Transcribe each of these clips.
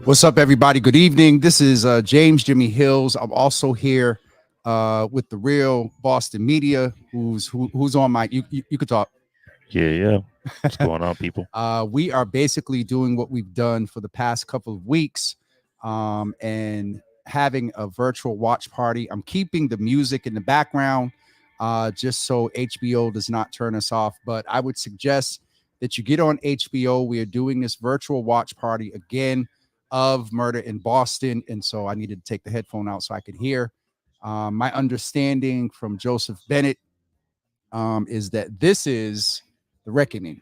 What's up, everybody? Good evening. This is James Jimmy Hills. I'm also here with the Real Boston Media. Who's on my? You could talk. Yeah. What's going on, people? We are basically doing what we've done for the past couple of weeks, and having a virtual watch party. I'm keeping the music in the background, just so HBO does not turn us off. But I would suggest that you get on HBO. We are doing this virtual watch party again of Murder in Boston, and so I needed to take the headphone out so I could hear. My understanding from Joseph Bennett is that this is the reckoning.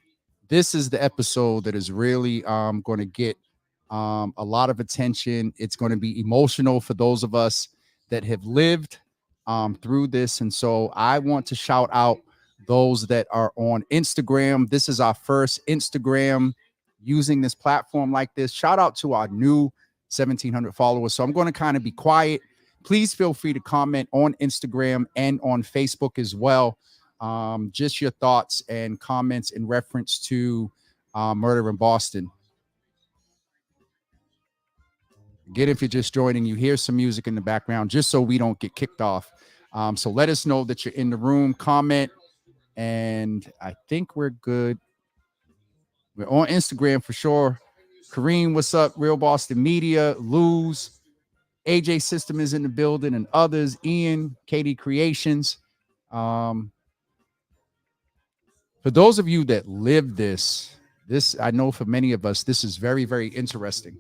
This is the episode that is really going to get a lot of attention. It's going to be emotional for those of us that have lived through this, and so I want to shout out those that are on Instagram. This is our first Instagram using this platform like this. Shout out to our new 1,700 followers. So I'm going to kind of be quiet. Please feel free to comment on Instagram and on Facebook as well. Just your thoughts and comments in reference to Murder in Boston. Again, if you're just joining, you hear some music in the background just so we don't get kicked off. So let us know that you're in the room, comment, and I think we're good. We're on Instagram for sure. Kareem, what's up? Real Boston Media, Luz, AJ System is in the building, and others. Ian, KD Creations. For those of you that live this I know for many of us, this is very, very interesting.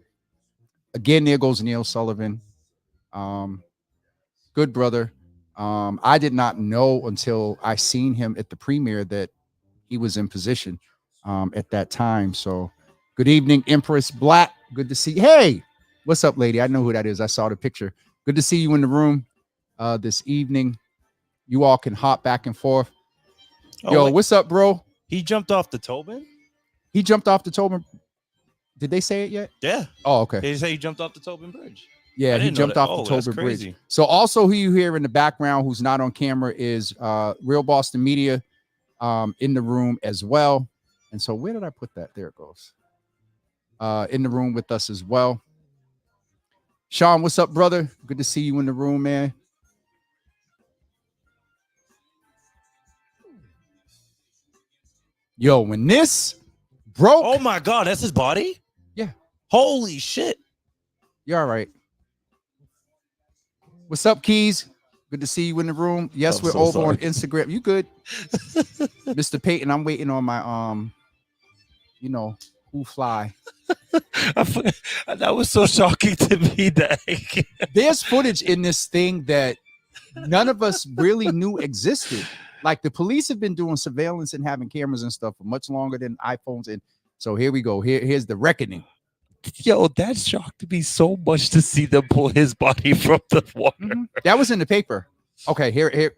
Again, there goes Neil Sullivan. Good brother. I did not know until I seen him at the premiere that he was in position at that time. So good evening, Empress Black. Good to see you. Hey, what's up, lady? I know who that is. I saw the picture. Good to see you in the room this evening. You all can hop back and forth. Yo, what's up, bro? He jumped off the Tobin? He jumped off the Tobin. Did they say it yet? Yeah. Oh, okay. They say he jumped off the Tobin Bridge. Yeah, he jumped off the Tobin Bridge. So also who you hear in the background who's not on camera is Real Boston Media in the room as well. And so where did I put that? There it goes. In the room with us as well. Sean, what's up, brother? Good to see you in the room, man. Yo, when this broke. Oh my God, that's his body? Yeah. Holy shit. You're all right. What's up, Keys? Good to see you in the room. Yes, we're over on Instagram. You good? Mr. Payton, I'm waiting on my who fly. That was so shocking to me that there's footage in this thing that none of us really knew existed. Like the police have been doing surveillance and having cameras and stuff for much longer than iPhones. And so here we go. Here's the reckoning. Yo, that shocked me so much to see them pull his body from the water. Mm-hmm. That was in the paper. Okay, here.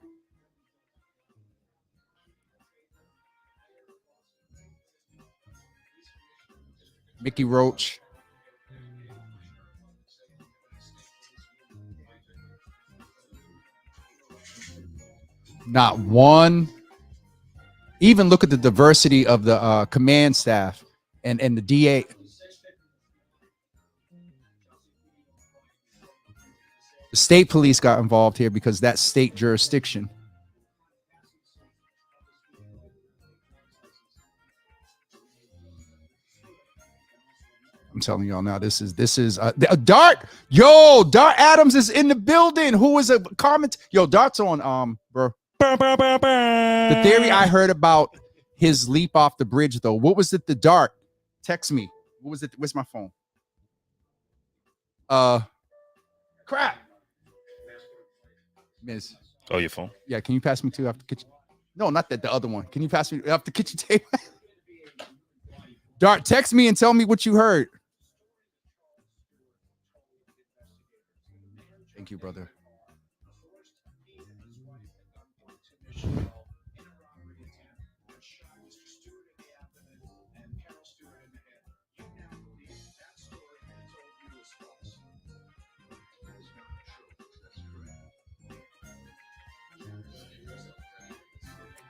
Mickey Roach. Not one. Even look at the diversity of the command staff and the DA. The state police got involved here because that's state jurisdiction. I'm telling y'all now, this is Dart. Yo, Dart Adams is in the building. Who is a comment? Yo, Dart's on bro. The theory I heard about his leap off the bridge, though. What was it? The Dart. Text me. What was it? Where's my phone? Crap. Miss. Oh, your phone? Yeah, can you pass me two off the kitchen? No, not that, the other one. Can you pass me off the kitchen table? Dart, text me and tell me what you heard. Thank you, brother.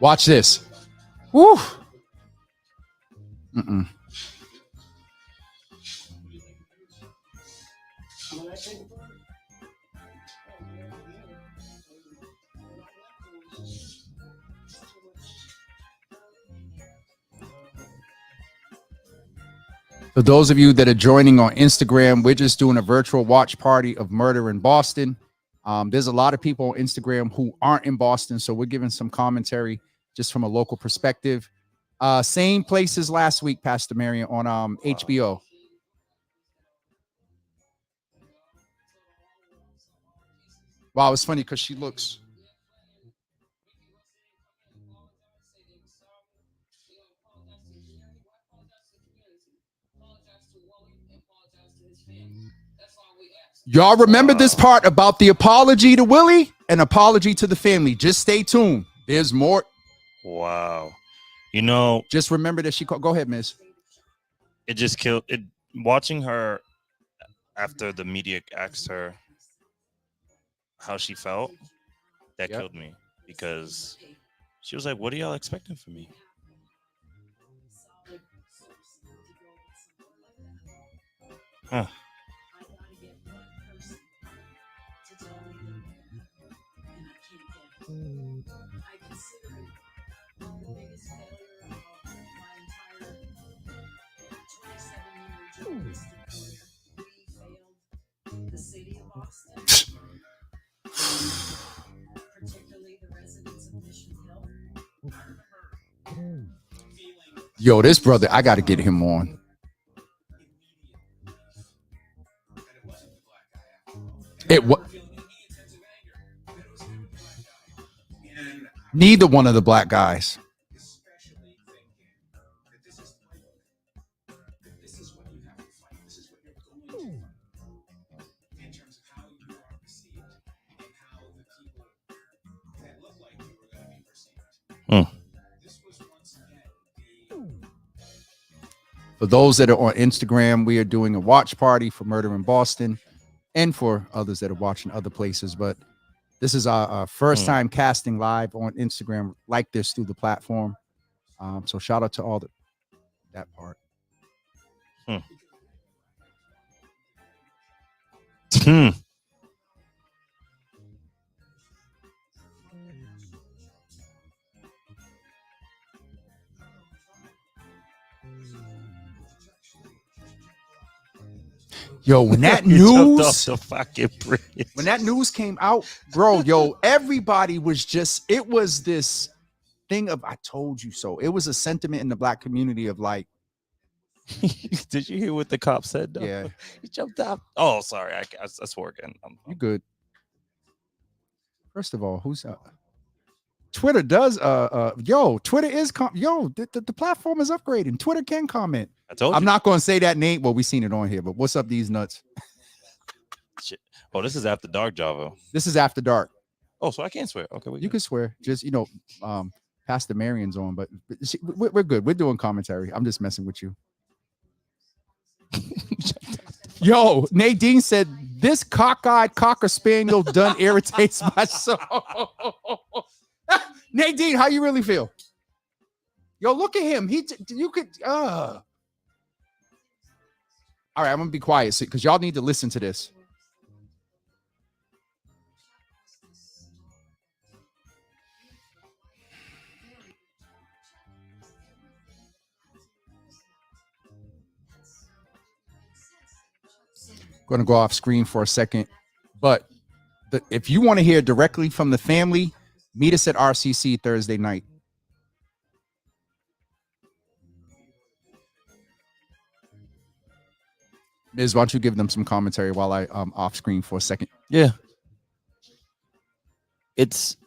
Watch this. Woo. Mm-mm. For those of you that are joining on Instagram, we're just doing a virtual watch party of Murder in Boston. There's a lot of people on Instagram who aren't in Boston, so we're giving some commentary just from a local perspective. Same place as last week, Pastor Marion, on HBO. Wow, it's funny because she looks. Y'all remember this part about the apology to Willie and apology to the family. Just stay tuned. There's more. Wow. You know, Just remember that she called. Go ahead, Miss. it just killed it. Watching her after the media asked her how she felt, that Yep. killed me because she was like, "What are y'all expecting from me?" Huh. Yo, this brother, I got to get him on. It what? Neither one of the black guys. For those that are on Instagram, we are doing a watch party for Murder in Boston and for others that are watching other places. But this is our first time casting live on Instagram like this through the platform. So shout out to all that part. Yo, when that news, when that news came out, bro, yo, everybody was just, it was this thing of, I told you so. It was a sentiment in the black community of like, did you hear what the cop said? Though? Yeah, he jumped out. Oh, sorry, I swore again. You good? First of all, who's Twitter does yo, Twitter is the platform is upgrading. Twitter can comment. I told you. I'm not going to say that name. Well, we seen it on here, but what's up, these nuts? Shit. Oh, this is after dark, Java. This is after dark. Oh, so I can't swear. Okay, you can swear. Just Pastor Marion's on, but we're good. We're doing commentary. I'm just messing with you. Yo, Nadine said this cockeyed cocker spaniel done irritates my soul. Nadine, how you really feel? Yo, look at him. You could. All right, I'm gonna be quiet because y'all need to listen to this. Going to go off screen for a second, but if you want to hear directly from the family, meet us at RCC Thursday night. Miz, why don't you give them some commentary while I off screen for a second? Yeah. It's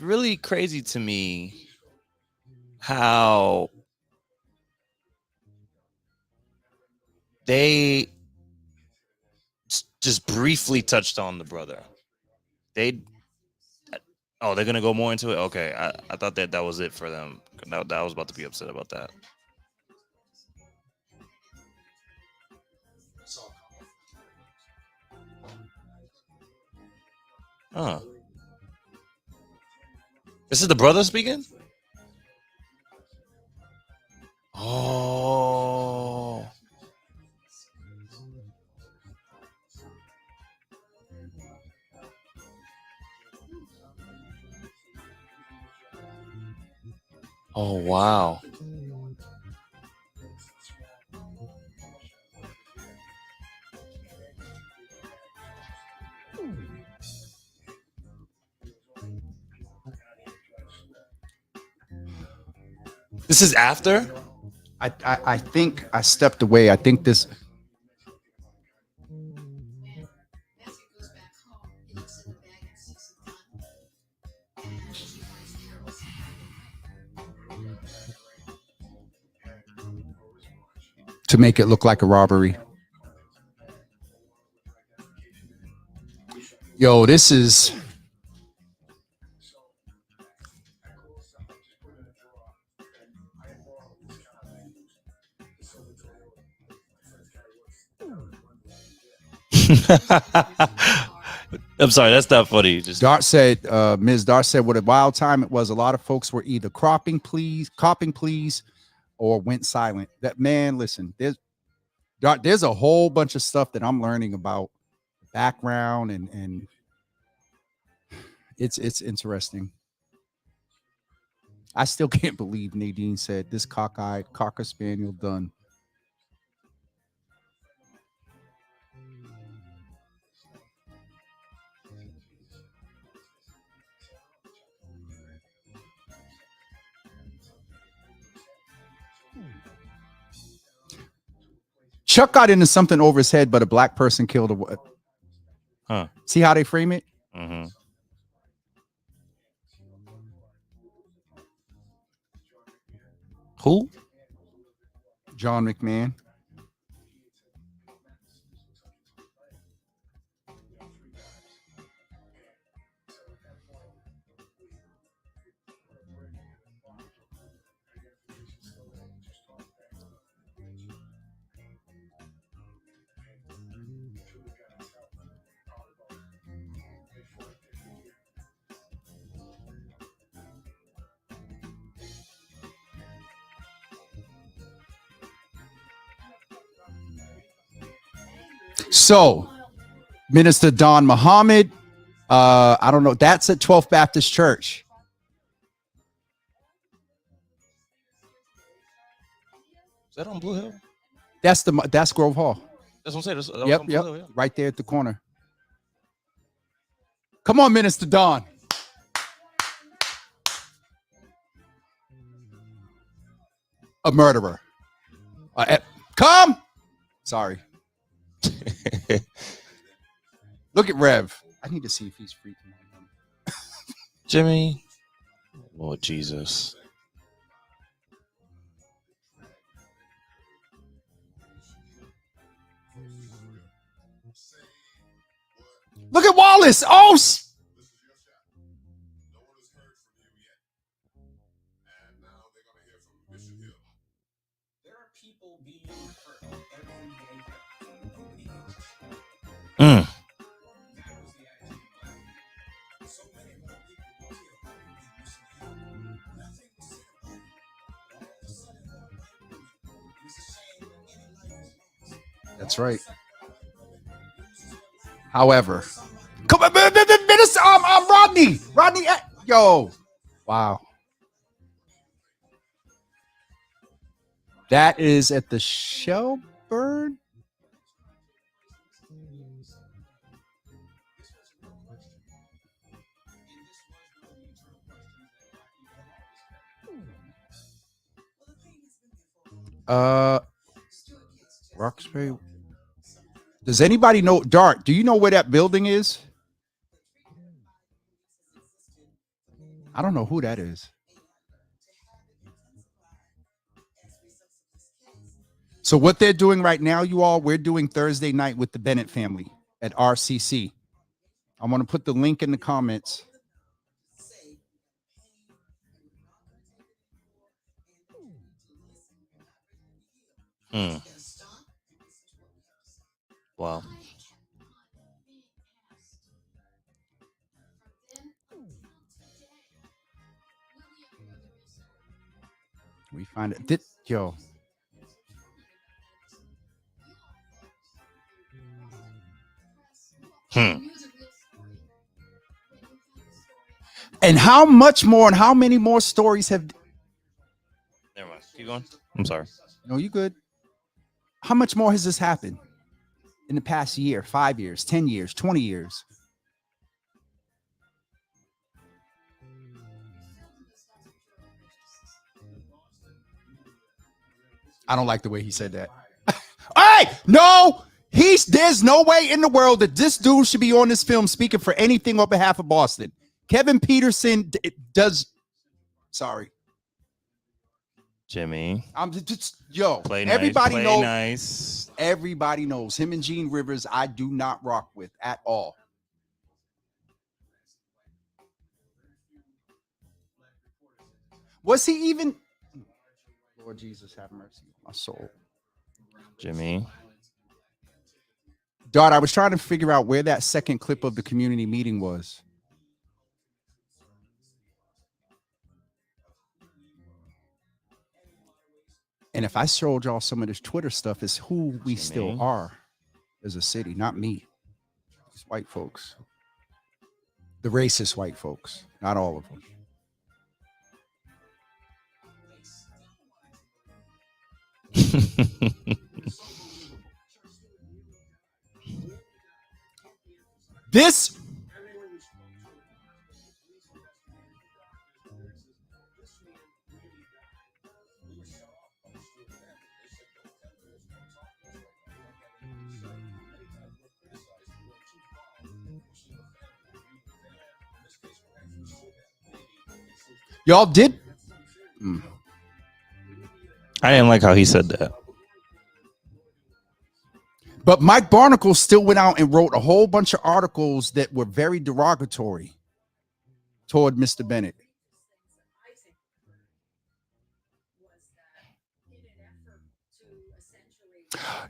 really crazy to me how they just briefly touched on the brother. They're gonna go more into it. Okay, I thought that was it for them. That I was about to be upset about that. This is the brother speaking. Oh. Oh wow. This is after? I think I stepped away. I think this. To make it look like a robbery. Yo, this is. I'm sorry, that's not funny. Just Dart said, Ms. Dart said, what a wild time it was. A lot of folks were either copping please, or went silent. That man, listen, there's a whole bunch of stuff that I'm learning about background and it's interesting. I still can't believe Nadine said this cockeyed Cocker Spaniel done. Chuck got into something over his head, but a black person killed a. Huh. See how they frame it? Mm-hmm. Who? John McMahon. So, Minister Don Muhammad, I don't know. That's at 12th Baptist Church. Is that on Blue Hill? That's Grove Hall. That's what I'm saying. That was Yep, on Blue yep. Hill, yeah. Right there at the corner. Come on, Minister Don. A murderer. Come. Sorry. Look at Rev. I need to see if he's freaking out. Jimmy. Lord Jesus. Look at Wallace. Oh, Mm. that's right. However, come on, Minister, I'm Rodney. Rodney, yo, wow. That is at the Shelburne. Roxbury. Does anybody know, Dart, do you know where that building is? I don't know who that is. So what they're doing right now, you all, we're doing Thursday night with the Bennett family. at RCC. I'm going to put the link in the comments. Wow. We find it. Yo. And how much more and how many more stories have... Never mind. Keep going. I'm sorry. No, you good. How much more has this happened in the past year, 5 years, 10 years, 20 years? I don't like the way he said that. Hey, no, there's no way in the world that this dude should be on this film speaking for anything on behalf of Boston. Kevin Peterson does. Sorry, Jimmy. I'm just Play everybody nice, knows. Nice. Everybody knows him and Gene Rivers. I do not rock with at all. Was he even? Lord Jesus, have mercy on my soul. Jimmy. Dart, I was trying to figure out where that second clip of the community meeting was. And if I showed y'all some of this Twitter stuff, it's who we still are as a city, not me. It's white folks. The racist white folks, not all of them. This y'all did. I didn't like how he said that. But Mike Barnacle still went out and wrote a whole bunch of articles that were very derogatory toward Mr. Bennett.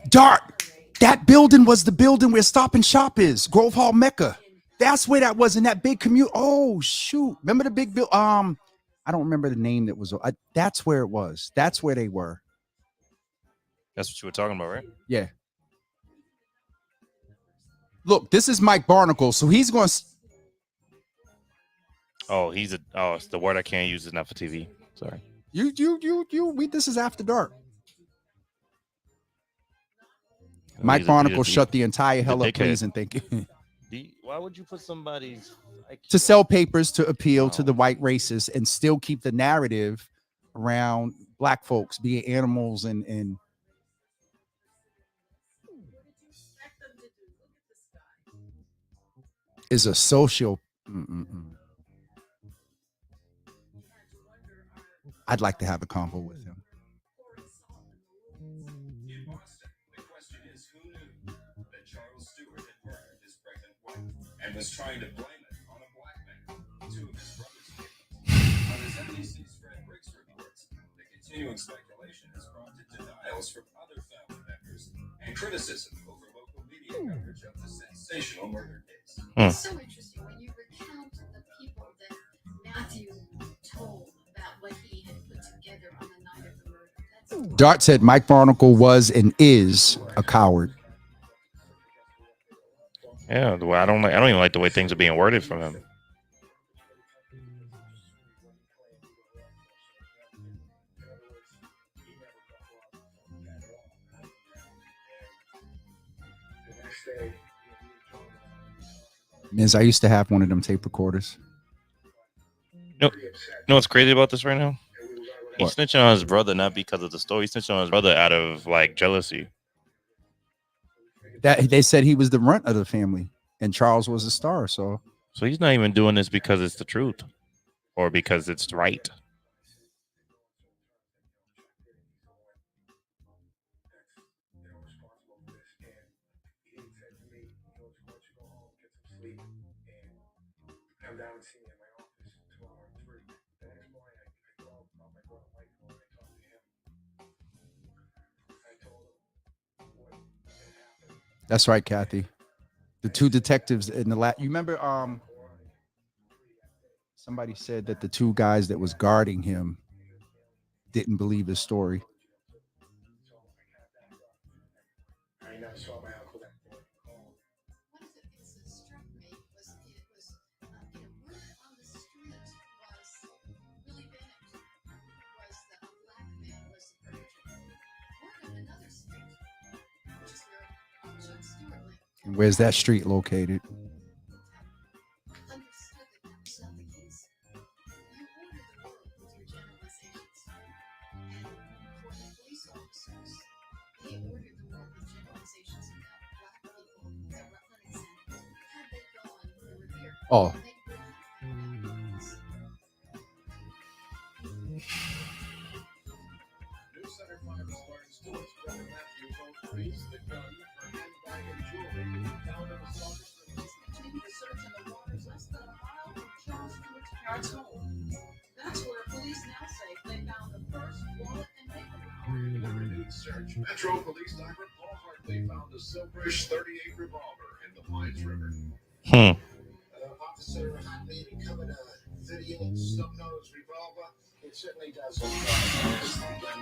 Dart, that building was the building where Stop and Shop is, Grove Hall Mecca. That's where that was in that big commute. Oh, shoot. Remember the big bill? I don't remember the name that was. That's where it was. That's where they were. That's what you were talking about, right? Yeah. Look, this is Mike Barnacle, so he's going to... Oh, it's the word I can't use is not for TV. Sorry. This is After Dark. Mike Barnacle shut the entire hell up, please, and thank you. Why would you put somebody's... to sell papers to appeal to the white races and still keep the narrative around black folks being animals and is a social. I'd like to have a convo with him. The question is, who knew that Charles Stewart had murdered his pregnant wife and was trying to blame it on a black man? Two of his brothers on his NBC's Fred Briggs reports, the continuing speculation has prompted denials from other family members and criticism over local media coverage of the sensational murder case. It's so interesting when you recount the people that Matthew told about what he had put together on the night of the murder. Dart said Mike Barnacle was and is a coward. Yeah, the way I don't even like the way things are being worded from him. Miz, I used to have one of them tape recorders. You know what's crazy about this right now? He's What? snitching on his brother not because of the story. He's snitching on his brother out of like jealousy. That they said he was the runt of the family, and Charles was the star. So So he's not even doing this because it's the truth or because it's right. That's right, Kathy. The two detectives in the you remember somebody said that the two guys that was guarding him didn't believe his story. I never saw my uncle that day. One of the things that struck me was word on the street was Willie Bennett was a black man was the perpetrator. Word on another street, which is where Chuck Stewart lived, And where's that street located? understood that that was not the case. You order the world with your generalizations. And for the police officers, they ordered the world with generalizations about black people that were unexamined. Had they gone, they were here. Oh, They would have found out. News Center 5 is Martin Stewart's brother Matthew told police the gun, her handbag, and jewelry found in the Saunders residence continued to search in the waters less than a mile from Charles Stewart's parents' home. That's where police now say they found the first wallet and makeup. In a renewed search, Metro Police Diver Paul Hartley found a silverish .38 revolver in the Pines River. Officer Hartley recovered a .38 snub-nosed revolver. It certainly does look like the gun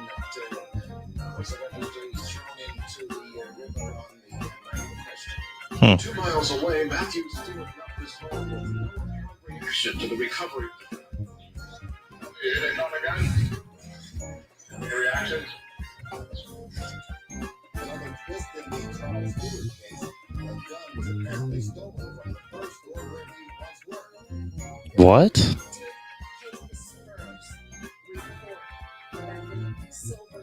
that was allegedly thrown into the river on the night in question. 2 miles away, Matthew Stewart left his home with no apparent reaction to the recovery of the gun. You didn't know the gun? Any reaction? Another twist in the Charles Stewart case. The gun was apparently stolen from the first store where he once worked. What? Take the Spurs report that the silver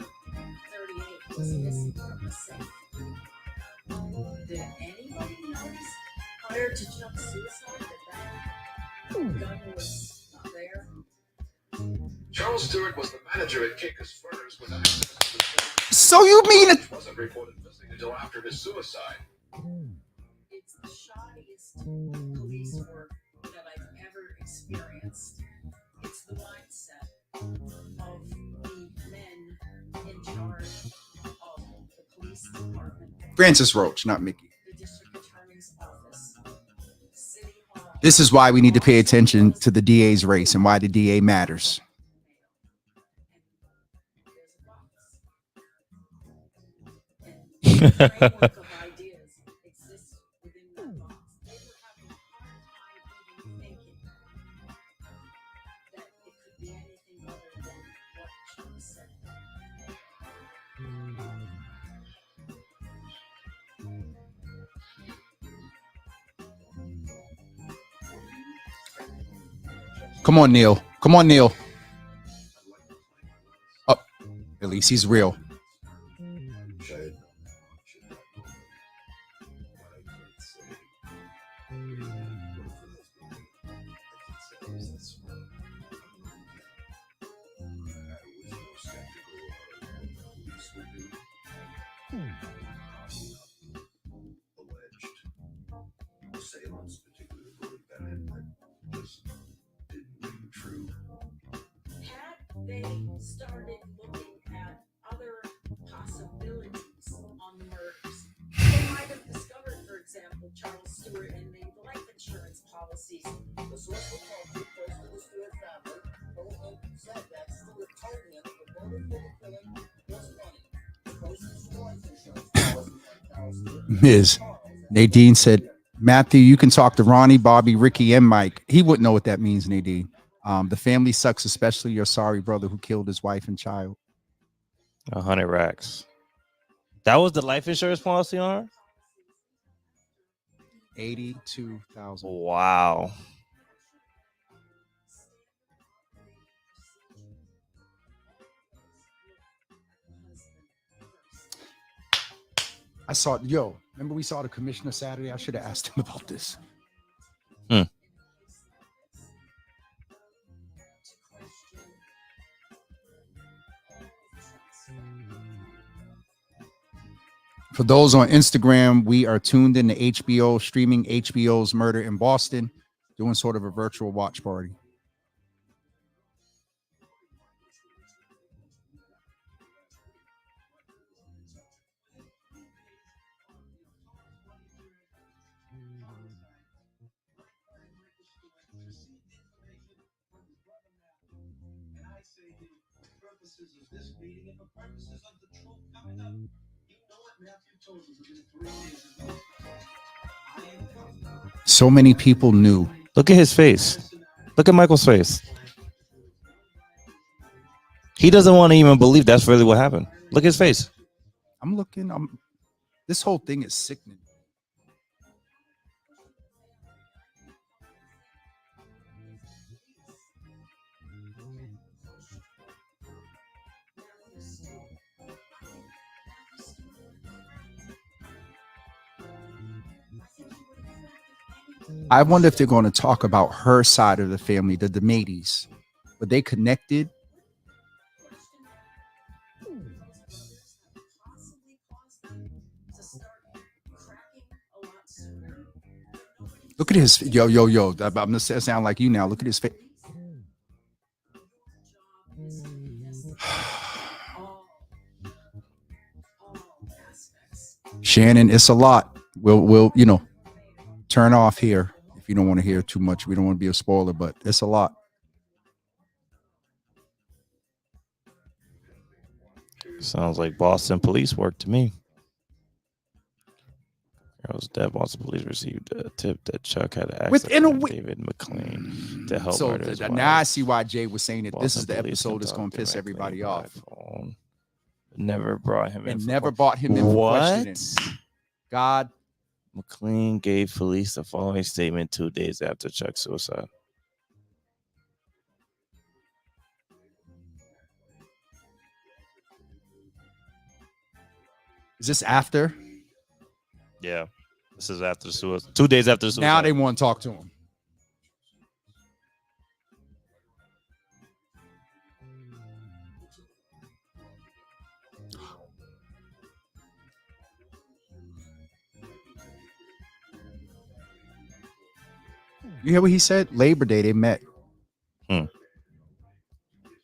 38 was missing from the safe. Did anybody notice prior to Chuck's suicide that gun was not there? Charles Stewart was the manager at Kinkus Furs with access to the safe. so you mean it? Which wasn't reported missing until after his suicide. It's the shoddiest police work that I've ever experienced. It's the mindset of the men in charge of the police department, Francis Roach, not Mickey. the district attorney's office, city hall. This is why we need to pay attention to the DA's race and why the DA matters. And there's a box. And the framework of ideas exists within that box. They were having a hard time even thinking that it could be anything other than what Chuck said. Come on, Neil. Come on, Neil. Oh, at least he's real. Assailants, particularly Willie Bennett, that just didn't ring true. Had they started looking at other possibilities on the murders, they might have discovered, for example, Charles Stewart and the life insurance policies. The source was called too close to the Stewart family. Oldham said that Stewart told him the motive for the killing was money. The proceeds of life insurance policy on Charles Stewart. Ms. Nadine said, Matthew, you can talk to Ronnie, Bobby, Ricky, and Mike. He wouldn't know what that means, Nadine. The family sucks, especially your sorry brother who killed his wife and child. 100 racks. That was the life insurance policy on her? 82,000. Wow. I saw, remember we saw the commissioner Saturday? I should have asked him about this. For those on Instagram, we are tuned into HBO, streaming HBO's Murder in Boston, doing sort of a virtual watch party. So many people knew. Look at his face. Look at Michael's face. He doesn't want to even believe that's really what happened. Look at his face. I'm looking. This whole thing is sickening. I wonder if they're going to talk about her side of the family, the DeMaties. Were they connected? Look at his yo. I'm gonna sound like you now. Look at his face. Shannon, it's a lot. We'll turn off here if you don't want to hear too much. We don't want to be a spoiler, but it's a lot. Sounds like Boston police work to me. It was that Boston police received a tip that Chuck had access Within a to week. David McLean to help So murder his wife. now I see why Jay was saying that this Boston is the police episode that's going to conducted piss McLean everybody by off. phone. Never brought him in. And for never que- brought him in for What? questioning. God, McLean gave police the following statement 2 days after Chuck's suicide. is this after? Yeah, this is after the suicide. 2 days after the suicide. Now they want to talk to him. You hear what he said? Labor Day, they met.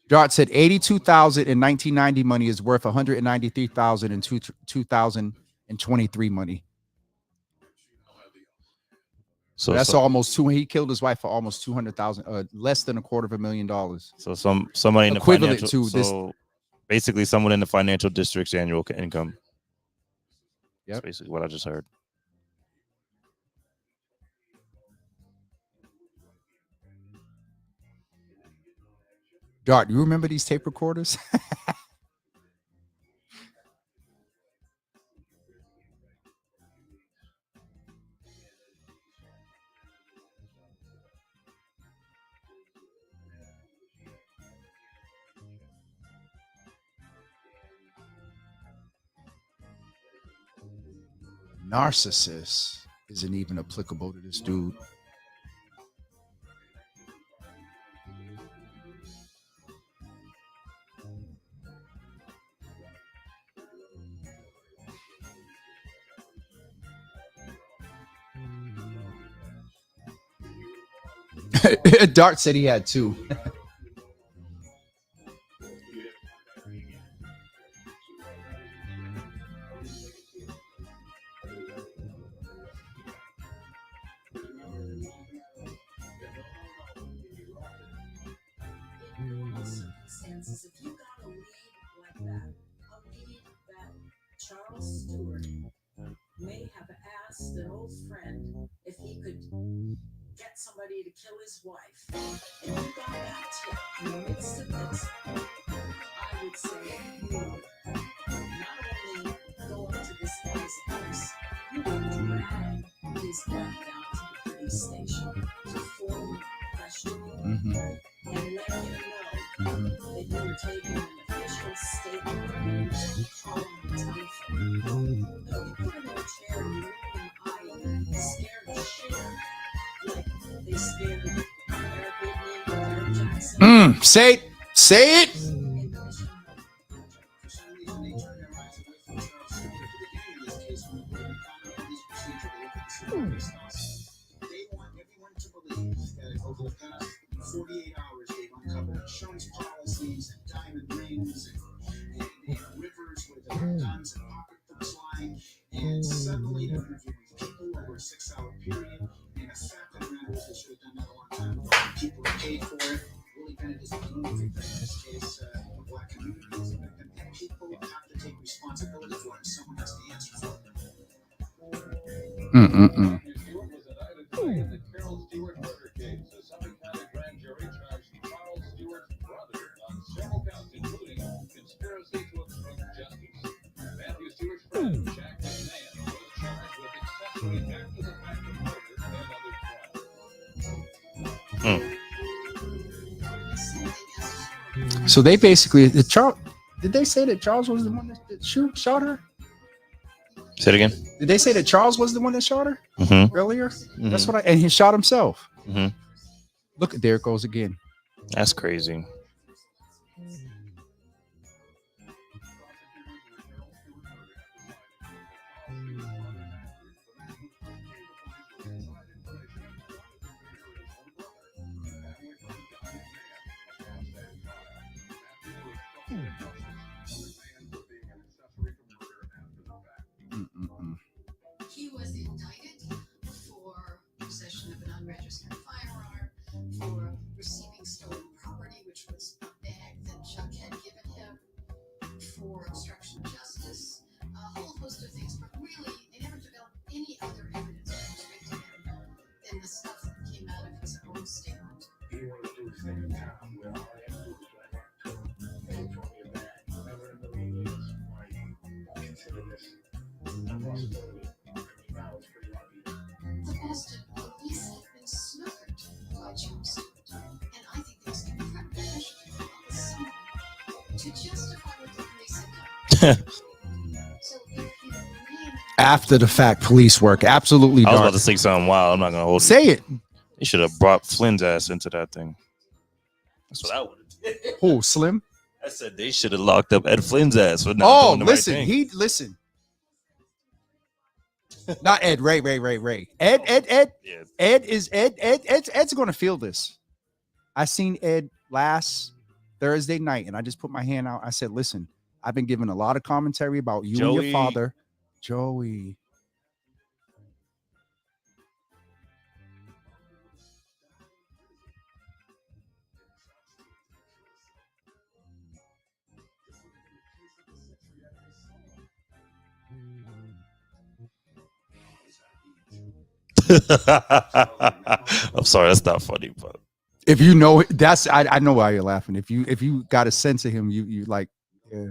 Dart said 82,000 in 1990 money is worth 193,000 in 2023 money. so That's almost two. He killed his wife for almost 200,000, less than $250,000. So somebody in the Equivalent financial, to this- so basically someone in the financial district's annual income. Yep. That's basically what I just heard. Dart, you remember these tape recorders? Narcissist isn't even applicable to this dude. Dart said he had two. Circumstances, if you got a lead like that, a lead that Charles Stewart may have asked an old friend if he could get somebody to kill his wife, and you got that tip in the midst of this, I would say you would not only go up to this guy's house, you would drag his wife down to the police station to formally question him and let him know that you were taking an official statement and calling the telephone. No, you put him in a chair and you look him in the eye and scared the shit out of him. Like they scared Eric Whitney, Derek Jackson. Say it. Say it. They want everyone to believe that over the past 48 hours, they've uncovered insurance policies and diamond rings and rivers with guns and pocketbooks lying, and suddenly they're interviewing people over a 6-hour period. And the fact of the matter is, they should have done that a long time ago. People are paid for it. Willie Bennett is In this case, the black community is a victim, and people have to take responsibility for it. Someone has to answer for it. Mm-mm-mm. Stewart was indicted today in the Carol Stewart murder case. The Suffolk County grand jury charged Charles Stewart's brother on several counts, including conspiracy to obstruct justice. Matthew Stewart's friend, Jack McMahon, was charged with accessory after the fact of murder and other crimes. So they basically Charles. Did they say that Charles was the one that shot her? Say it again. Did they say that Charles was the one that shot her Mm-hmm. earlier? That's what and he shot himself. Mm-hmm. Look, there it goes again. That's crazy. Mm-mm-mm. He was indicted for possession of an unregistered firearm, for receiving stolen property, which was a bag that Chuck had given him, for obstruction of justice, a whole host of things. But really, they never developed any other evidence with respect to him than the stuff that came out of his own statement. He wanted to do his thing in town where all I have to do is drive up to him. And he told me that never in a million years I consider this a possibility. I mean, now it's pretty obvious. The Boston police have been snookered by Charles Stewart, and I think there's incredible pressure to come up with someone to justify what the police have done. So if you name After the fact, police work. Absolutely, I was about Dark. to say something wild. I'm not gonna hold it. Say it. They should have brought Flynn's ass into that thing. That's what I would have did. Who, Slim? I said they should have locked up Ed Flynn's ass for not Oh, doing the listen. right thing. Listen. Not Ed. Ray. Ed. Yeah. Ed's gonna feel this. I seen Ed last Thursday night, and I just put my hand out. I said, "Listen, I've been giving a lot of commentary about you and Joey. your father, Joey." I'm sorry, that's not funny, but If you know, that's I know why you're laughing. If you got a sense of him, you like, yeah.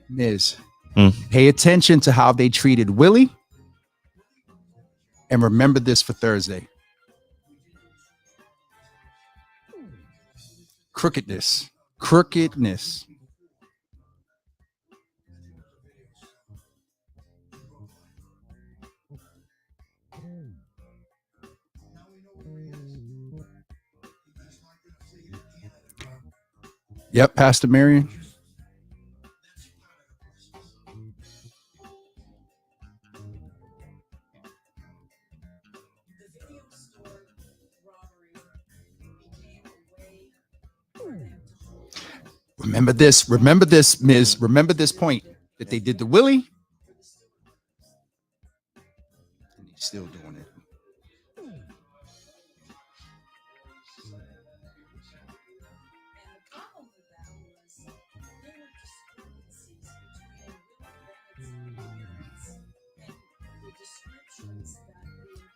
Miz, pay attention to how they treated Willie, and remember this for Thursday. Crookedness. Yep, Pastor Marion. Remember this, Ms. Remember this point that they did to Willie. And he's still doing it.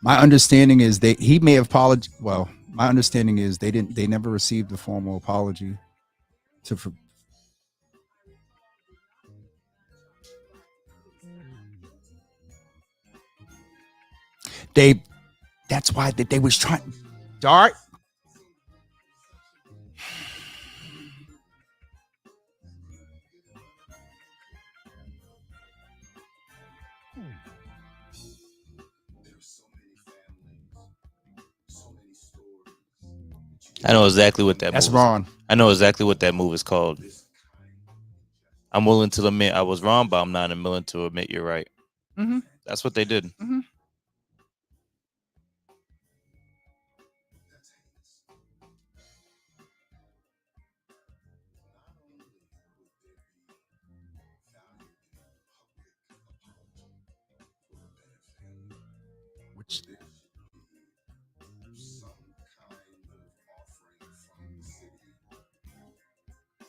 My understanding is he may have apologized. Well, my understanding is they never received a formal apology to that's why they was trying. Dart. There's so many families, so many stories that you I know exactly what that. That's move is. Ron. I know exactly what that move is called. I'm willing to admit I was wrong, but I'm not willing to admit you're right. Mhm. That's what they did. Mhm. Which some kind of offering from the city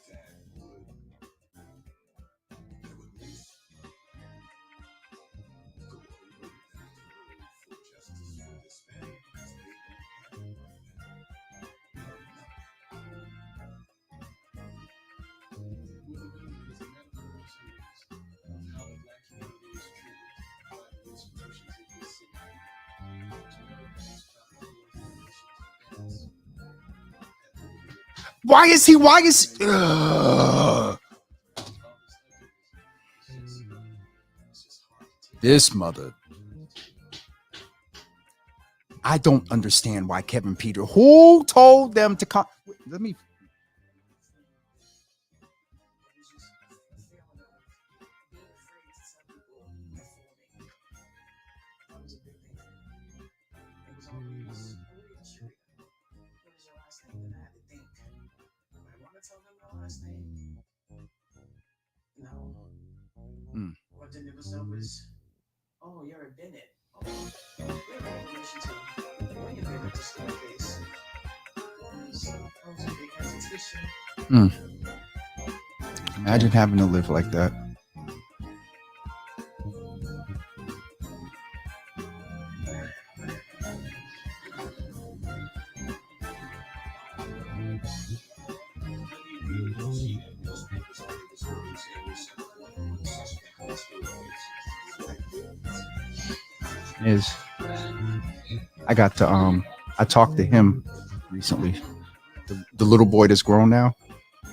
that would at least go over the hurdle for justice for this man because they don't have what it really is a metaphor series of how the black community is treated by the institutions of this city. why is he? Why is? Ugh. This mother. I don't understand why Kevin Peter. Who told them to come? Let me. No. Hmm. What the niggas know is, oh, you're a Bennett. Oh, we have information to bring your Bennett to staircase. So that was a big hesitation. Imagine having to live like that. Is I got to I talked to him recently. The little boy that's grown now.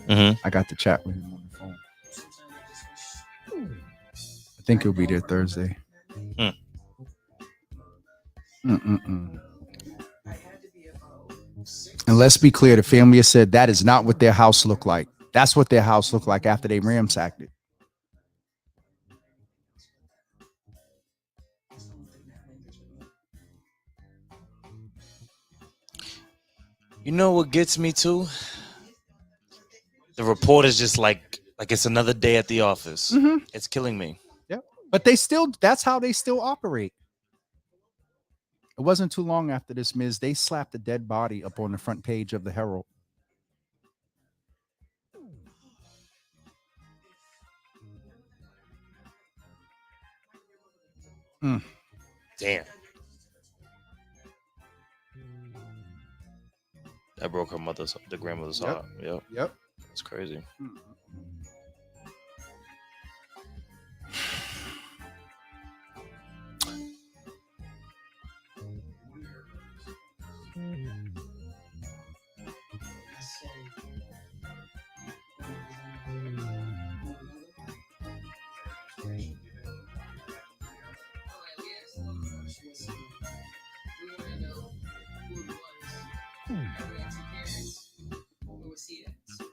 Mhm. I got to chat with him on the phone. I think he'll be there Thursday. Hmm. Mm-mm-mm. And let's be clear, the family has said that is not what their house looked like. That's what their house looked like after they ransacked it. You know what gets me too? The report is just like it's another day at the office. Mhm. It's killing me. Yep. But they still, that's how they still operate. It wasn't too long after this, Miz, they slapped a dead body up on the front page of the Herald. Damn. That broke the grandmother's Yep. heart. Yep. Yep. It's crazy.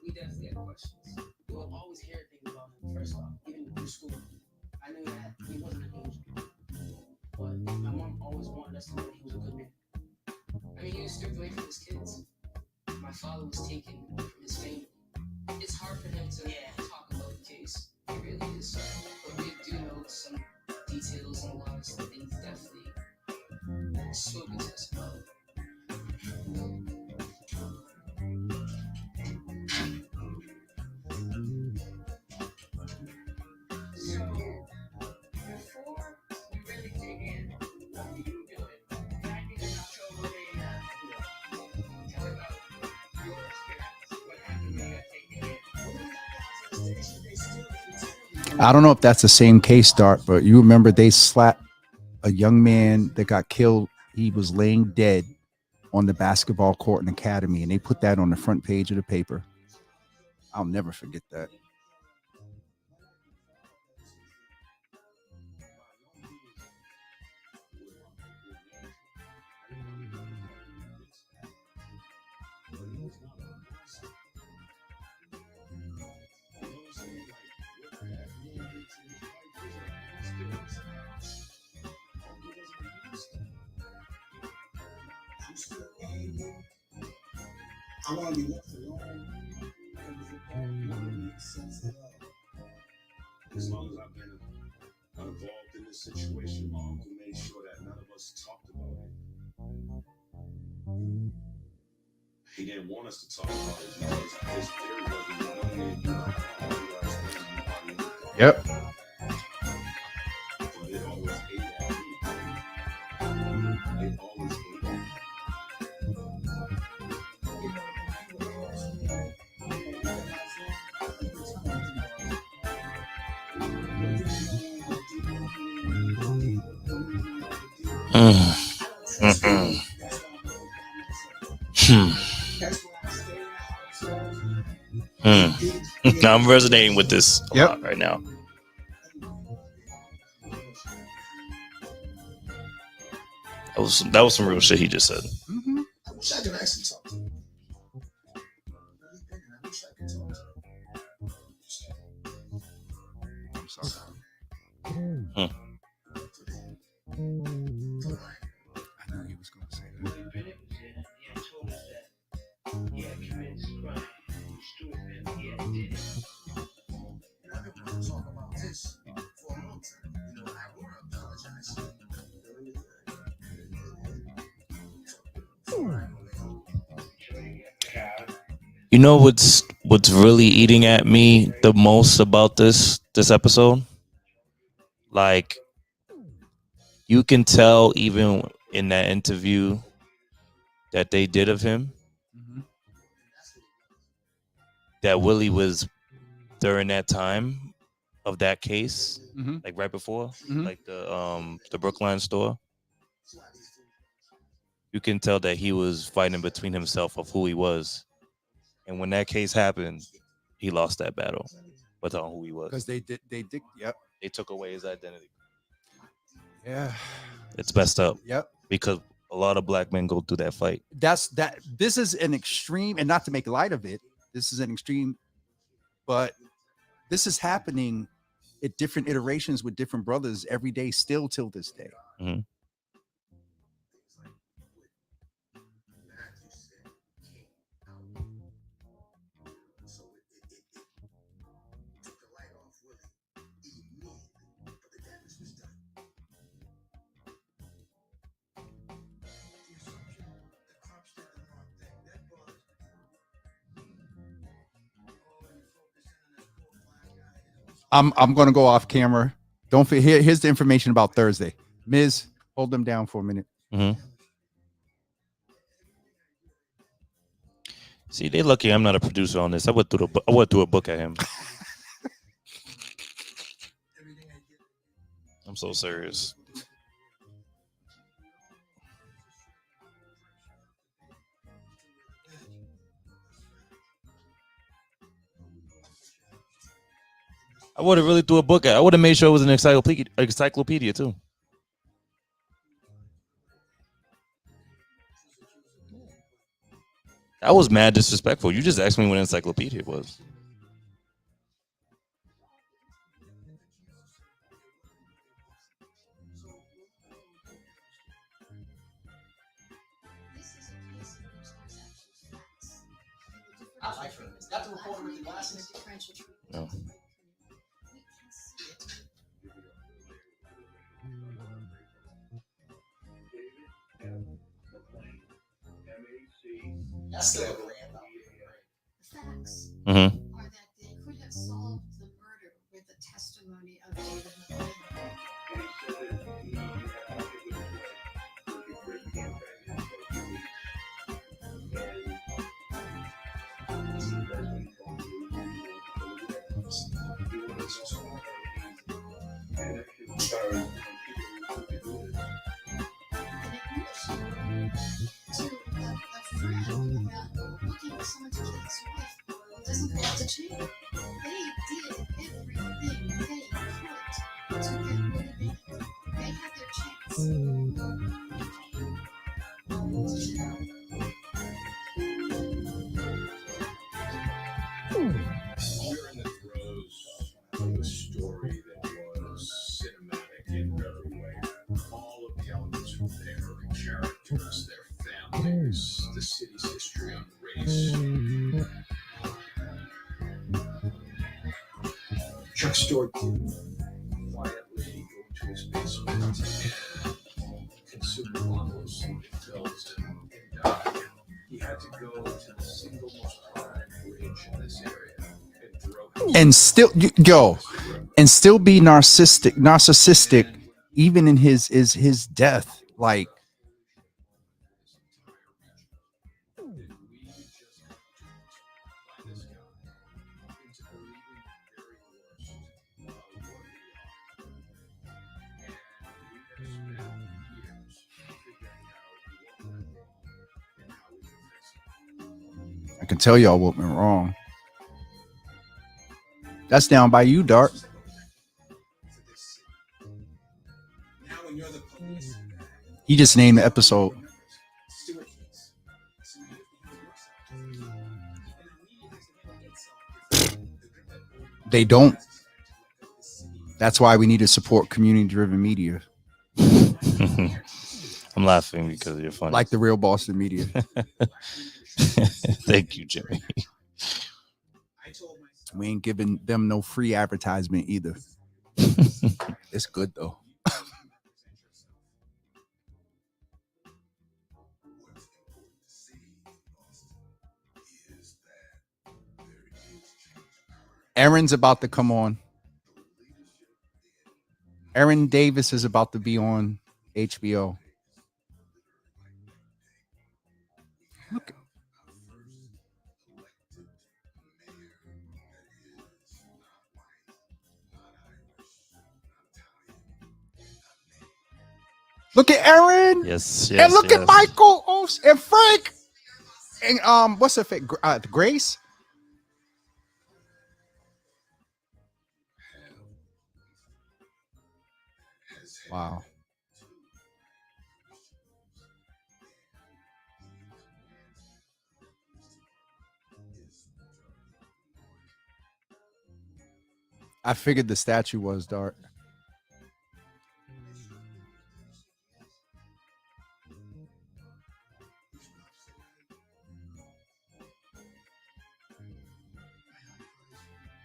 We definitely had questions. You will always hear things about him. First off, even through school, I knew that he wasn't an angel. But my mom always wanted us to know that he was a good man. I mean, he was stripped away from his kids. My father was taken from his family. It's hard for him to talk about the case. It really is. But we do know some details and a lot of things definitely spoken to us about. So, before we really dig in, what were you doing back in October and tell about your experience? What happened when you got taken in? I don't know if that's the same case, Dart, but you remember they slapped a young man that got killed. He was laying dead on the basketball court in Academy, and they put that on the front page of the paper. I'll never forget that. I'm still angry. I want to be left alone. Because it don't make sense at all. As long as I've been involved in this situation, my uncle made sure that none of us talked about it. He didn't want us to talk about it because his theory was that we don't need to do it. Yep. But it always ate at me. It always ate at me. Now I'm resonating with this a Yep. lot right now. That was some real shit he just said. Mm-hmm. I wish I could actually talk to him. Really thinking, I wish I could talk to him. I'm sorry. Hmm. I knew he was going to say that. And I've been wanting to talk about this for a long time. You know, I want to apologize. You know what's really eating at me the most about this episode? Like, you can tell even in that interview that they did of him Mm-hmm. that Willie was during that time of that case, Mm-hmm. like right before, Mhm. like the Brookline store. You can tell that he was fighting between himself of who he was, and when that case happened, he lost that battle with on who he was. Because they did. Yep. They took away his identity. Yeah. It's messed up Yep. because a lot of black men go through that fight. This is an extreme, and not to make light of it, this is an extreme, but this is happening at different iterations with different brothers every day, still till this day. Mhm. So it took the light off Willie immediately, but the damage was done. The assumption, the cops did the wrong thing. That was, you're focusing on this poor black guy. I'm gonna go off camera. Don't forget. Here's the information about Thursday. Ms., hold them down for a minute. Mm-hmm. See, they lucky I'm not a producer on this. I went through a book at him. I'm so serious. I would have really threw a book at. I would have made sure it was an encyclopedia too. That was mad disrespectful. You just asked me what an encyclopedia was. This is a case in which there's actual facts. I like her. Is that the reporter with the glasses? Differential treatment. No. We can see it. That's still a grand though. The facts Mm-hmm. are that they could have solved the murder with the testimony of David McQueen. An admission to a friend about looking for someone to kill his wife doesn't go to jail. They did everything they could to get rid of it. They had their chance. We're in the throes of a story that was cinematic Chuck Stewart quietly go to his basement, consume one of those sleeping pills, and die. He had to go to the single most prime bridge in this area and throw And still go and still be narcissistic even in his death. Like, I can tell y'all what went wrong. That's down by you, Dart. Now when you're the police, He just named the episode. Stewart thinks They don't. That's why we need to support community-driven media, I'm laughing because you're funny. like the real Boston media. Thank you, Jimmy. I told myself We ain't giving them no free advertisement either. It's good though. Aaron's about to come on. Aaron Davis is about to be on HBO. Look. Look at Aaron. Yes, And look at Michael and Frank. And what's her face? Grace? Wow. I figured the statue was Dart.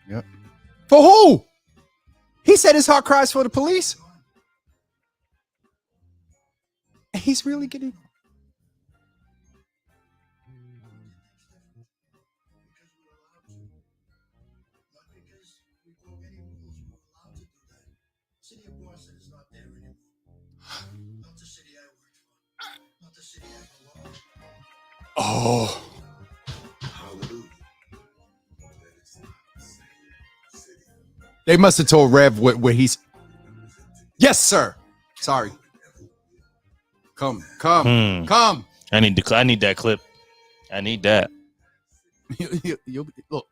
Yep. For who? He said his heart cries for the police. And he's really getting. City of Boston is not there anymore. Not the city I worked for. Not the city I grew up. Oh. Hallelujah. They must have told Rev where he's. Yes, sir. Sorry. Come. I need that clip. I need that. You'll be, look.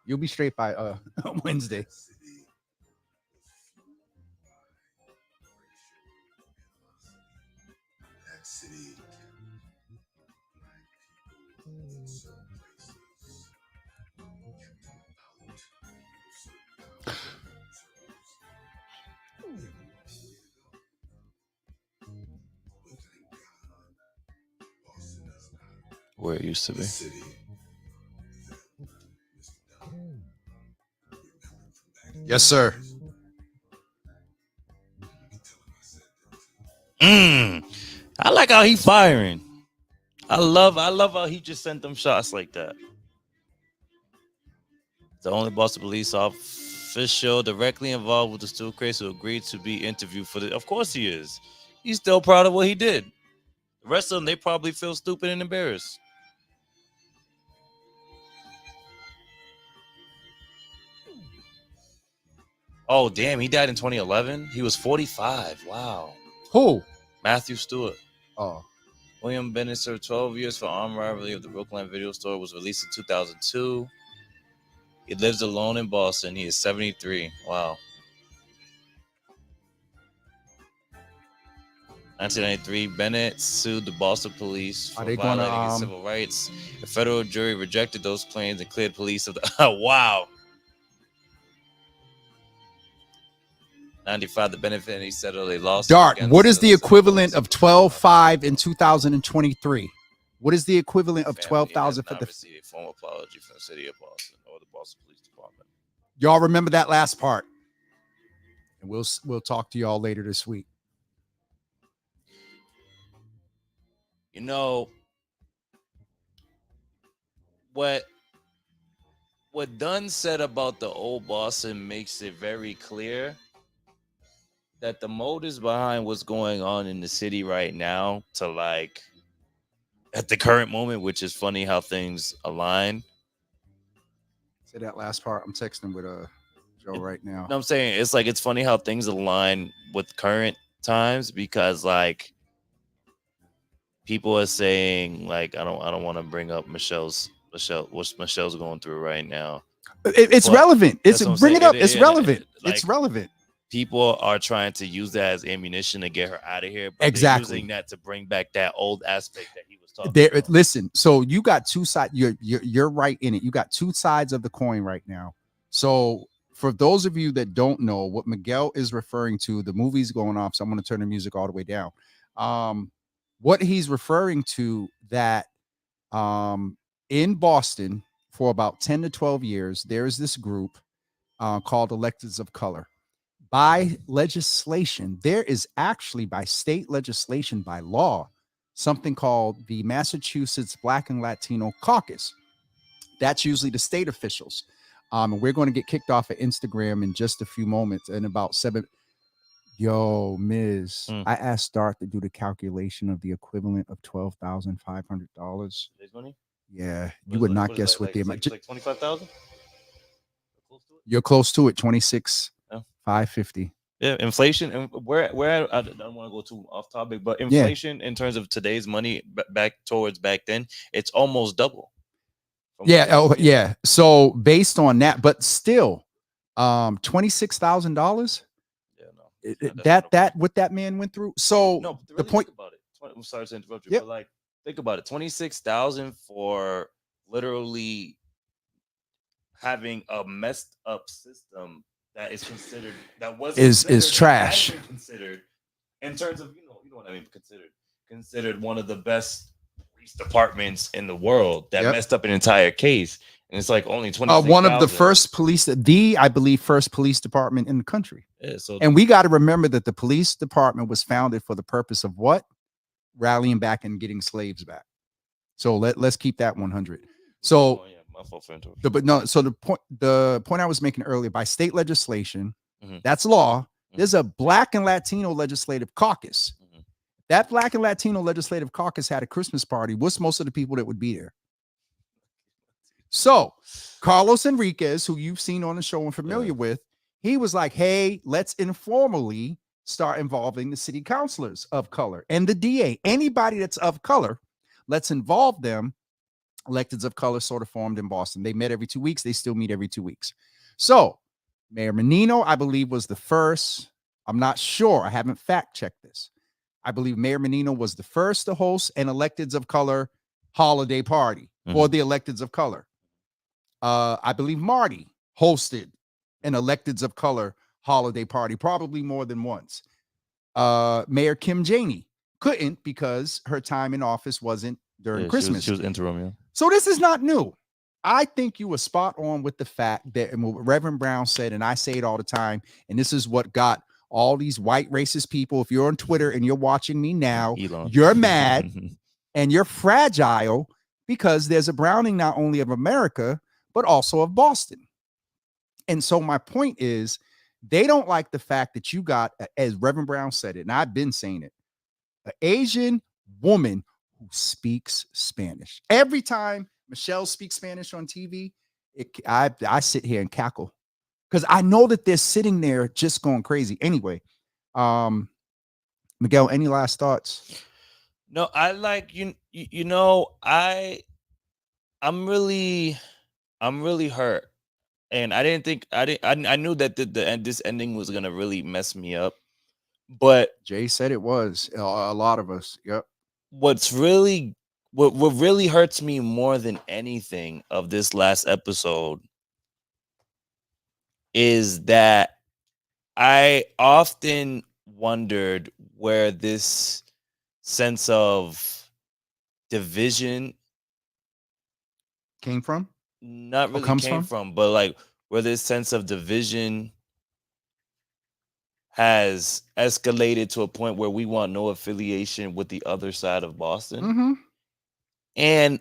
You'll be straight by Wednesday. That city. Where it used to be. Yes, sir. I like how he firing. I love how he just sent them shots like that. The only Boston police official directly involved with the Stewart case who agreed to be interviewed for the. Of course he is. He's still proud of what he did. The rest of them, they probably feel stupid and embarrassed. Oh, damn. He died in 2011. He was 45. Wow. Who? Matthew Stewart. Oh. William Bennett served 12 years for armed robbery of the Brooklyn video store. Was released in 2002. He lives alone in Boston. He is 73. Wow. 1993, Bennett sued the Boston police for violating his civil rights. The federal jury rejected those claims and cleared police of the. Wow. 95, the benefit he settled a lawsuit. Dart, what is the equivalent of 12.5 in 2023? What is the equivalent of 12,000 for the a formal apology from the city of Boston or the Boston Police Department? Y'all remember that last part. And we'll talk to y'all later this week. You know what Dunn said about the old Boston makes it very clear that the motives behind what's going on in the city right now to like at the current moment, which is funny how things align. Say that last part. I'm texting with Joe right now. No, I'm saying it's like it's funny how things align with current times because like people are saying like I don't want to bring up what Michelle's going through right now. It's But relevant. It's that's what I'm bring it saying. up. It's relevant. Like, It's relevant. people are trying to use that as ammunition to get her out of here. But Exactly. they're using that to bring back that old aspect that he was talking There, about. listen. So you got two sides. You're right in it. You got two sides of the coin right now. So for those of you that don't know what Miguel is referring to, the movie's going off. So I'm going to turn the music all the way down. What he's referring to that in Boston for about 10 to 12 years, there is this group called Electeds of Color. By legislation, there is actually by state legislation, by law, something called the Massachusetts Black and Latino Caucus. That's usually the state officials. And we're going to get kicked off of Instagram in just a few moments. In about 7. Yo, Miz, I asked Dart to do the calculation of the equivalent of $12,500. Today's money? Yeah, you would not guess what the amount. Like 25,000. You're close to it. 26, Yeah. 550. Yeah, inflation, and where I don't want to go too off topic, but inflation in terms of today's money back then, it's almost double. Yeah, oh yeah. So based on that, but still, $26,000. Yeah, no. That what that man went through. So no, really the point think about it. I'm sorry to interrupt you, Yep. but like think about it. 26,000 for literally having a messed up system that is considered is trash. Considered in terms of you know what I mean. Considered one of the best police departments in the world that messed up an entire case, and it's like only 20. One of the first police, I believe, first police department in the country. Yeah, so and we got to remember that the police department was founded for the purpose of what? Rallying back and getting slaves back. So let's keep that 100. So the point I was making earlier, by state legislation, that's law. There's a Black and Latino legislative caucus. That Black and Latino legislative caucus had a Christmas party. What's most of the people that would be there? So Carlos Enriquez, who you've seen on the show and familiar with, he was like, hey, let's informally start involving the city councilors of color and the DA, anybody that's of color, let's involve them. Electeds of Color sort of formed in Boston. They met every 2 weeks. They still meet every 2 weeks. So Mayor Menino, I believe, was the first. I'm not sure. I haven't fact checked this. I believe Mayor Menino was the first to host an Electeds of Color holiday party for the Electeds of Color. I believe Marty hosted an Electeds of Color holiday party, probably more than once. Mayor Kim Janey couldn't because her time in office wasn't during Christmas. She was interim, yeah. So this is not new. I think you were spot on with the fact that, and what Reverend Brown said, and I say it all the time, and this is what got all these white racist people, if you're on Twitter and you're watching me now, Elon. You're mad and you're fragile because there's a Browning not only of America, but also of Boston. And so my point is, they don't like the fact that you got, as Reverend Brown said it, and I've been saying it, an Asian woman who speaks Spanish. Every time Michelle speaks Spanish on TV, I sit here and cackle because I know that they're sitting there just going crazy. Anyway, Miguel, any last thoughts? No, I like you know, I'm really hurt. And I didn't think I knew that this ending was gonna really mess me up. But Jay said it was a lot of us. Yep. What really hurts me more than anything of this last episode is that I often wondered where this sense of division came from. Not really comes came from, but like where this sense of division has escalated to a point where we want no affiliation with the other side of Boston. Mm-hmm. And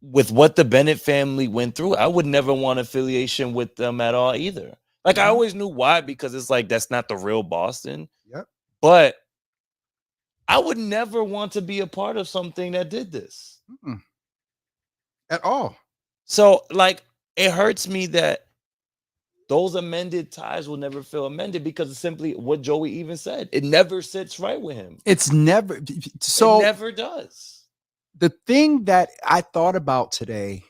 with what the Bennett family went through, I would never want affiliation with them at all either. Like I Mhm. always knew why, because it's like that's not the real Boston. Yep. But I would never want to be a part of something that did this. Mm-mm. At all. So like it hurts me that those amended ties will never feel amended because it's simply what Joey even said. It never sits right with him. It's never It so. never does. The thing that I thought about today,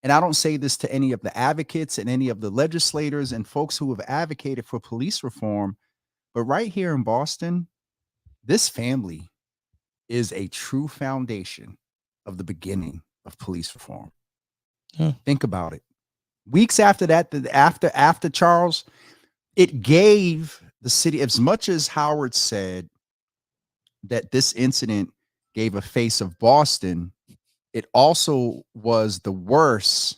and I don't say this to any of the advocates and any of the legislators and folks who have advocated for police reform, but right here in Boston, this family is a true foundation of the beginning of police reform. Yeah. Think about it. Weeks after that, after Charles, it gave the city, as much as Howard said that this incident gave a face of Boston, it also was the worst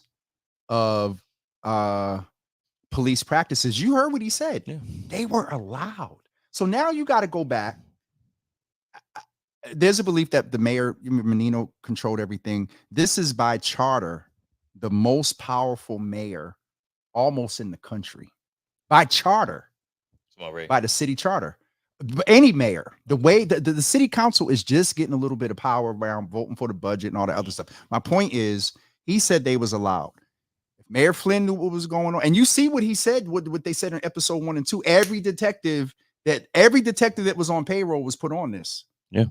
of police practices. You heard what he said. Yeah. They weren't allowed. So now you got to go back. There's a belief that the mayor, Menino, controlled everything. This is by charter the most powerful mayor almost in the country. By charter, Come on, Ray. by the city charter. Any mayor, the way the city council is just getting a little bit of power around voting for the budget and all that other stuff. My point is, he said they was allowed. If Mayor Flynn knew what was going on, and you see what he said, what they said in episode 1 and 2, every detective that was on payroll was put on this. Yeah.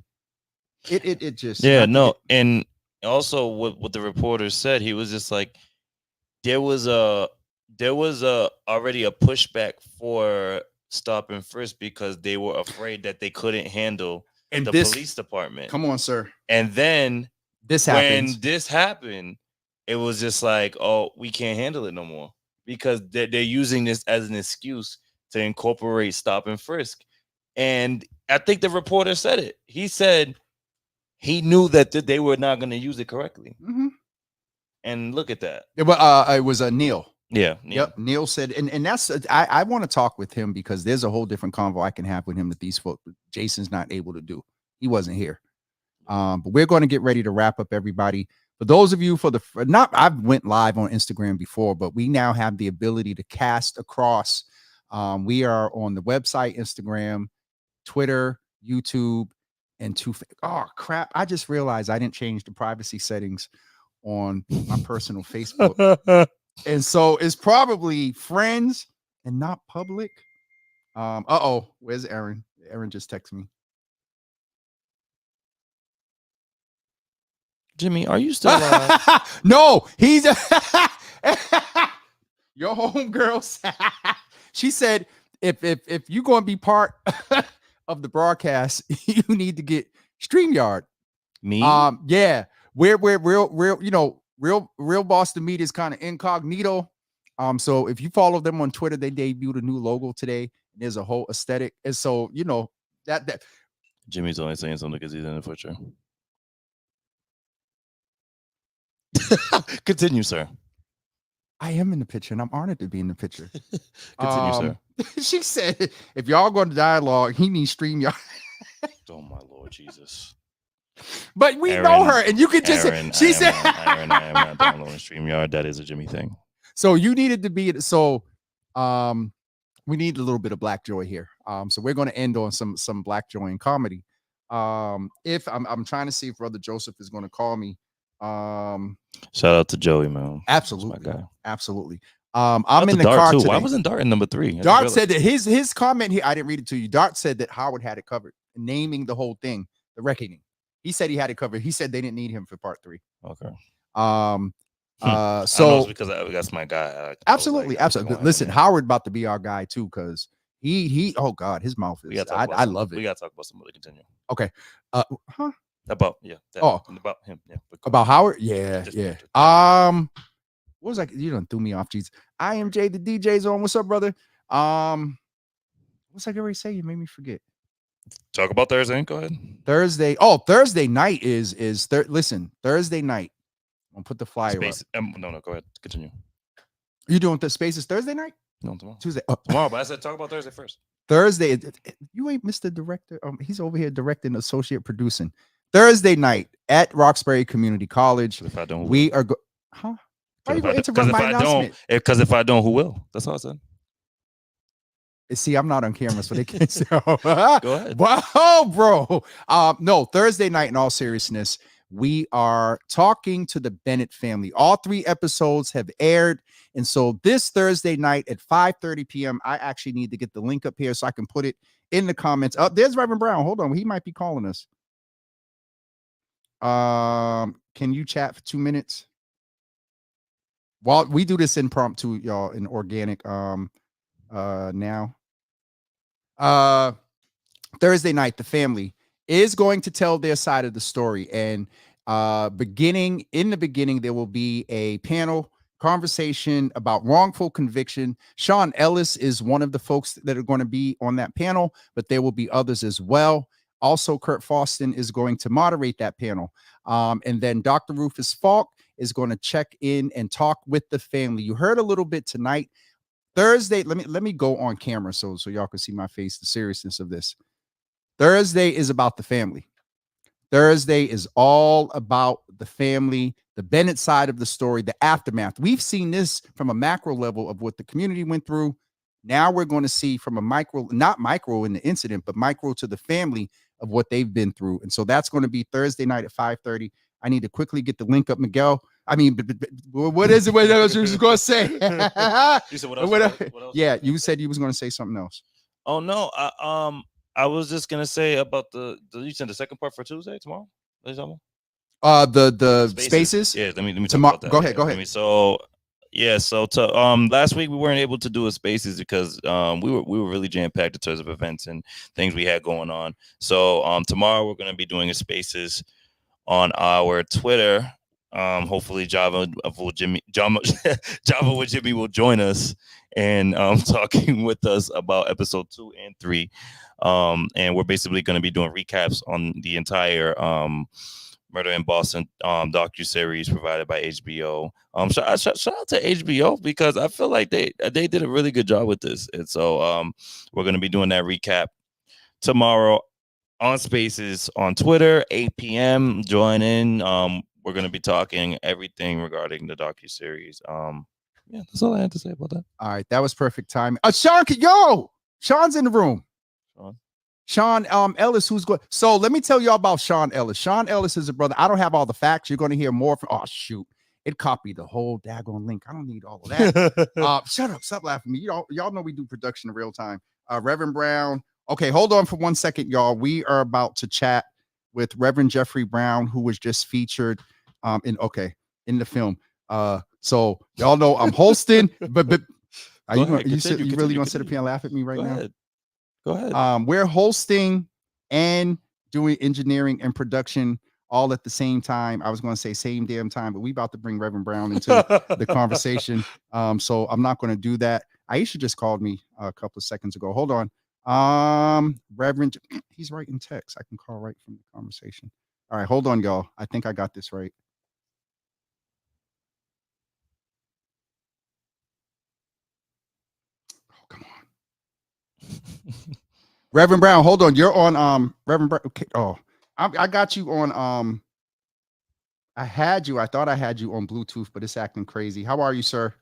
It just No, and also what the reporter said, he was just like, there was already a pushback for stop and frisk because they were afraid that they couldn't handle and the this police department. come on, sir. And then This when happens. this happened, it was just like, oh, we can't handle it no more because they're using this as an excuse to incorporate stop and frisk. And I think the reporter said it. He said he knew that they were not going to use it correctly. Mhm. And look at that. It was a Neil. Yeah. Yep. Neil said, and that's I want to talk with him because there's a whole different convo I can have with him that these folks Jason's not able to do. He wasn't here. But we're going to get ready to wrap up, everybody. For those of you I've went live on Instagram before, but we now have the ability to cast across. We are on the website, Instagram, Twitter, YouTube, and oh crap. I just realized I didn't change the privacy settings on my personal Facebook. And so it's probably friends and not public. Where's Aaron? Aaron just texted me. Jimmy, are you still alive? No, he's your homegirl. She said, if you're going to be part of the broadcast, you need to get StreamYard. Me? Yeah, we're real, real Boston media is kind of incognito. So if you follow them on Twitter, they debuted a new logo today. There's a whole aesthetic, and so that Jimmy's only saying something because he's in the picture. Continue, sir. I am in the picture, and I'm honored to be in the picture. Continue, sir. She said, if y'all going to dialogue, he needs StreamYard. Oh my Lord Jesus. But we Aaron, know her, and you could just Aaron, she said I am not downloading StreamYard. That is a Jimmy thing. so you needed to be so we need a little bit of black joy here. So we're going to end on some black joy and comedy. If I'm trying to see if Brother Joseph is going to call me. Shout out to Joey, man. Absolutely. That's my guy. Absolutely. Shout I'm out in to the Dart, car too. today. Why wasn't Dart in number 3? I didn't Dart realize. said that his comment here, I didn't read it to you. Dart said that Howard had it covered, naming the whole thing, the reckoning. He said he had it covered. He said they didn't need him for part 3. Okay. So I know it's because that's my guy. absolutely. Listen, Howard about to be our guy too, because he oh God, his mouth is I love it. We gotta talk about somebody. Continue. Okay. About about him. Yeah. About Howard? Yeah, Just- yeah. What was you done threw me off, jeez. I am Jay, the DJ's on. What's up, brother? What's I already say? You made me forget. Talk about Thursday. Go ahead. Thursday. Oh, Thursday night is listen, Thursday night. I'll put the flyer up. No, go ahead. Continue. You doing the Spaces Thursday night? No, tomorrow. Tuesday. Oh, Tomorrow, but I said talk about Thursday first. Thursday. You ain't Mr. Director. He's over here directing, associate producing. Thursday night at Roxbury Community College. If I don't, We are huh? Why you gonna interrupt my announcement? Because if I don't, who will? That's all I said. See, I'm not on camera, so they can't say. Go ahead. Wow, bro. No, Thursday night, in all seriousness, we are talking to the Bennett family. All 3 episodes have aired. And so this Thursday night at 5:30 p.m., I actually need to get the link up here so I can put it in the comments. There's Reverend Brown. Hold on. He might be calling us. Can you chat for 2 minutes? While we do this impromptu, y'all, in organic now. Thursday night, the family is going to tell their side of the story. And in the beginning, there will be a panel conversation about wrongful conviction. Sean Ellis is one of the folks that are going to be on that panel, but there will be others as well. Also, Kurt Faustin is going to moderate that panel. And then Dr. Rufus Falk is going to check in and talk with the family. You heard a little bit tonight. Thursday, let me go on camera so y'all can see my face, the seriousness of this. Thursday is about the family. Thursday is all about the family, the Bennett side of the story, the aftermath. We've seen this from a macro level of what the community went through. Now we're going to see from a micro, not micro in the incident, but micro to the family of what they've been through. And so that's going to be Thursday night at 5:30. I need to quickly get the link up, Miguel. I mean, what is it? What else you was going to say? You said what else? What else? Yeah, you said you was going to say something else. Oh no, I was just gonna say about you said the second part for Tuesday tomorrow. The spaces. Yeah, let me talk Tomorrow. about that. Go ahead. I mean, so last week we weren't able to do a spaces because we were really jam packed in terms of events and things we had going on. So tomorrow we're gonna be doing a spaces on our Twitter. Hopefully Java with Jimmy will join us and talking with us about episode 2 and 3. And we're basically going to be doing recaps on the entire Murder in Boston docu-series provided by HBO. Shout out to HBO because I feel like they did a really good job with this. And so we're going to be doing that recap tomorrow on Spaces on Twitter, 8 p.m. Join in. We're going to be talking everything regarding the docu-series. Yeah, that's all I had to say about that. All right, that was perfect time. Sean's in the room. Sean Ellis, who's going. So let me tell you all about Sean Ellis. Sean Ellis is a brother. I don't have all the facts. You're going to hear more from. Oh shoot, it copied the whole daggone link. I don't need all of that. Shut up, stop laughing at me. Y'all know we do production in real time. Reverend Brown. Okay, hold on for 1 second, y'all. We are about to chat with Reverend Jeffrey Brown, who was just featured in the film. So y'all know I'm hosting, but are you really gonna sit up here and laugh at me right now? Go ahead. We're hosting and doing engineering and production all at the same time. I was going to say same damn time, but we about to bring Reverend Brown into the conversation. So I'm not going to do that. Aisha just called me a couple of seconds ago. Hold on. Reverend, he's writing text. I can call right from the conversation. All right, hold on, y'all. I think I got this right. Oh, come on. Reverend Brown, hold on. You're on Reverend Brown. Okay. Oh, I got you on I thought I had you on Bluetooth, but it's acting crazy. How are you, sir?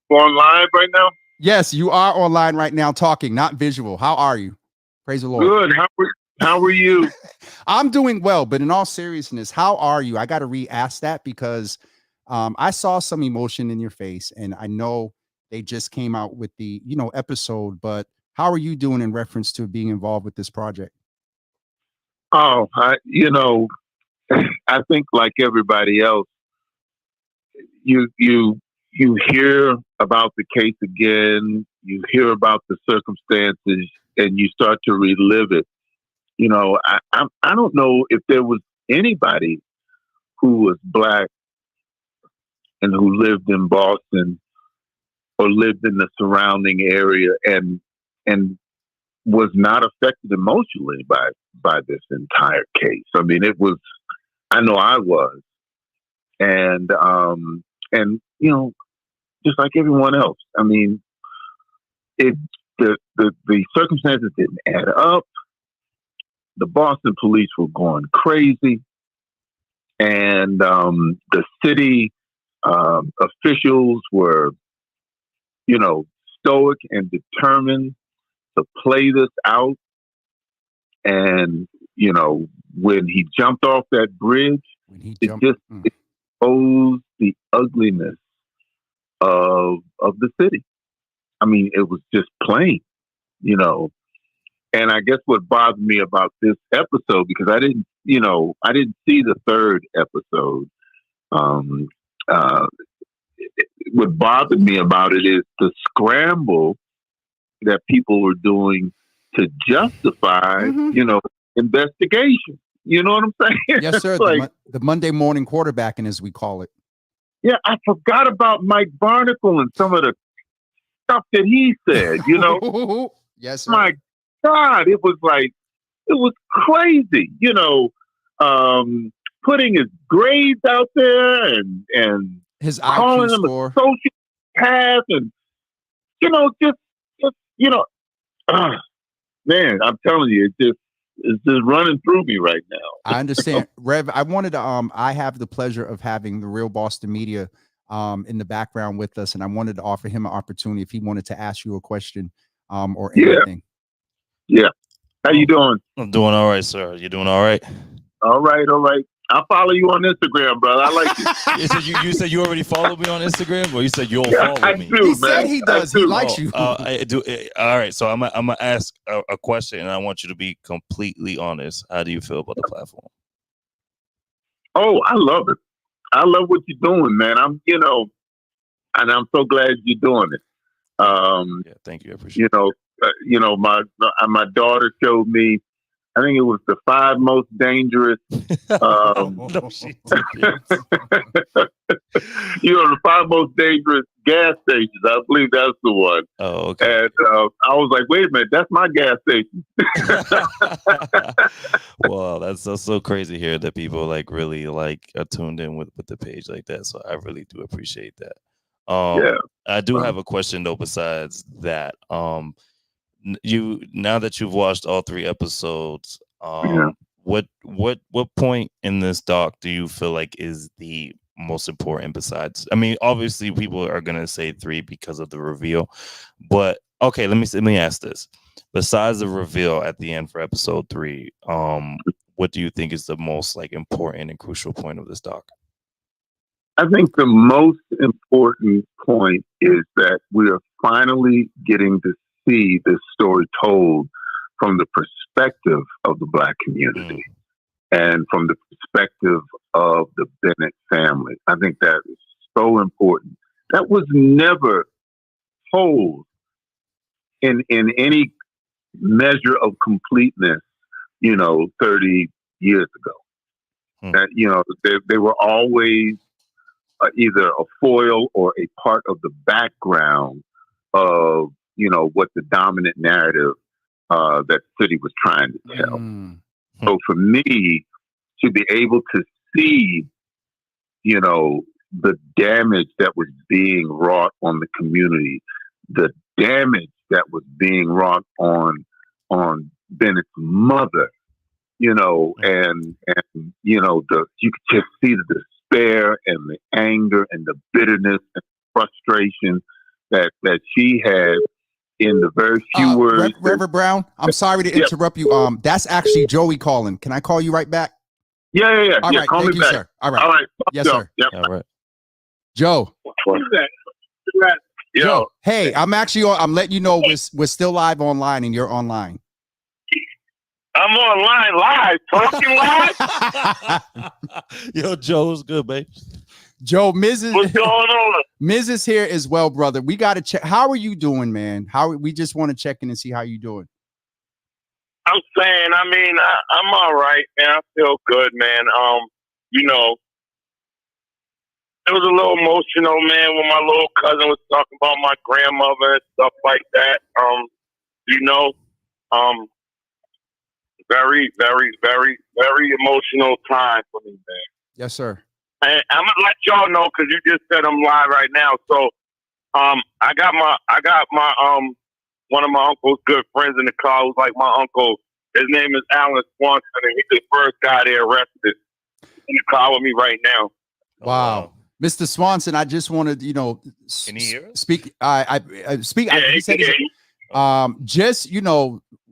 On live right now? Yes, you are online right now talking, not visual. How are you? Praise the Lord. Good. How are you? I'm doing well, but in all seriousness, how are you? I got to re-ask that because I saw some emotion in your face, and I know they just came out with the episode, but how are you doing in reference to being involved with this project? Oh, I think like everybody else, you hear about the case again, you hear about the circumstances, and you start to relive it. I don't know if there was anybody who was Black and who lived in Boston or lived in the surrounding area and was not affected emotionally by this entire case. I mean, I know I was. And just like everyone else. I mean, the circumstances didn't add up. The Boston police were going crazy, and the city officials were, stoic and determined to play this out. And when he jumped off that bridge, it just exposed the ugliness of the city. I mean, it was just plain, And I guess what bothered me about this episode, because I didn't see the third episode. What bothered me about it is the scramble that people were doing to justify, investigation. You know what I'm saying? Yes, sir. Like, the Monday morning quarterbacking, as we call it. Yeah, I forgot about Mike Barnacle and some of the stuff that he said. Yes, sir. My God, it was crazy. Putting his grades out there and his calling IQ him score. a sociopath, and man, I'm telling you, it's just running through me right now. I understand, Rev. I wanted to. I have the pleasure of having the Real Boston Media in the background with us, and I wanted to offer him an opportunity if he wanted to ask you a question or anything. Yeah. How you doing? I'm doing all right, sir. You doing all right? All right. I'll follow you on Instagram, brother. I like you. You said you already follow me on Instagram, or you said you'll follow me? I do, He man. said he does. He likes you. I do. All right. So I'm gonna ask a question, and I want you to be completely honest. How do you feel about the platform? Oh, I love it. I love what you're doing, man. And I'm so glad you're doing it. Yeah, thank you. I appreciate it. My daughter showed me. I think it was the 5 most dangerous. No, she didn't. The 5 most dangerous gas stations. I believe that's the one. Oh, okay. And I was like, wait a minute, that's my gas station. Wow, that's so crazy here that people really are tuned in with the page like that. So I really do appreciate that. Yeah. I do have a question though. Besides that, now that you've watched all 3 episodes, what point in this doc do you feel like is the most important? Besides, I mean, obviously people are gonna say 3 because of the reveal, but okay, let me ask this: besides the reveal at the end for episode 3, what do you think is the most important and crucial point of this doc? I think the most important point is that we are finally getting to see this story told from the perspective of the Black community and from the perspective of the Bennett family. I think that is so important. That was never told in any measure of completeness, 30 years ago. That, they were always either a foil or a part of the background of what the dominant narrative that the city was trying to tell. So for me to be able to see, the damage that was being wrought on the community, the damage that was being wrought on Bennett's mother, and you could just see the despair and the anger and the bitterness and frustration that she had in the very few words. Reverend Brown, I'm sorry to interrupt you. That's actually Joey calling. Can I call you right back? Yeah. All right. Call Thank me you, back. sir. All right. Yes, sir. Yep. All right. Joe. What is that? Joe. Hey, I'm letting you know we're still live online and you're online. I'm online live, talking live. Yo, Joe's good, babe. Joe, Mrs. What's going on? Mrs. here as well, brother. We got to check. How are you doing, man? We just want to check in and see how you doing. I'm saying, I'm all right, man. I feel good, man. It was a little emotional, man, when my little cousin was talking about my grandmother and stuff like that. Very, very, very, very emotional time for me, man. Yes, sir. And I'm gonna let y'all know because you just said I'm live right now. So I got my one of my uncle's good friends in the car who's like my uncle. His name is Alan Swanson, and he's the first guy they arrested in the car with me right now. Wow. Mr. Swanson, I just wanted, Can he hear us? speak. I speak. Yeah, He said, yeah. just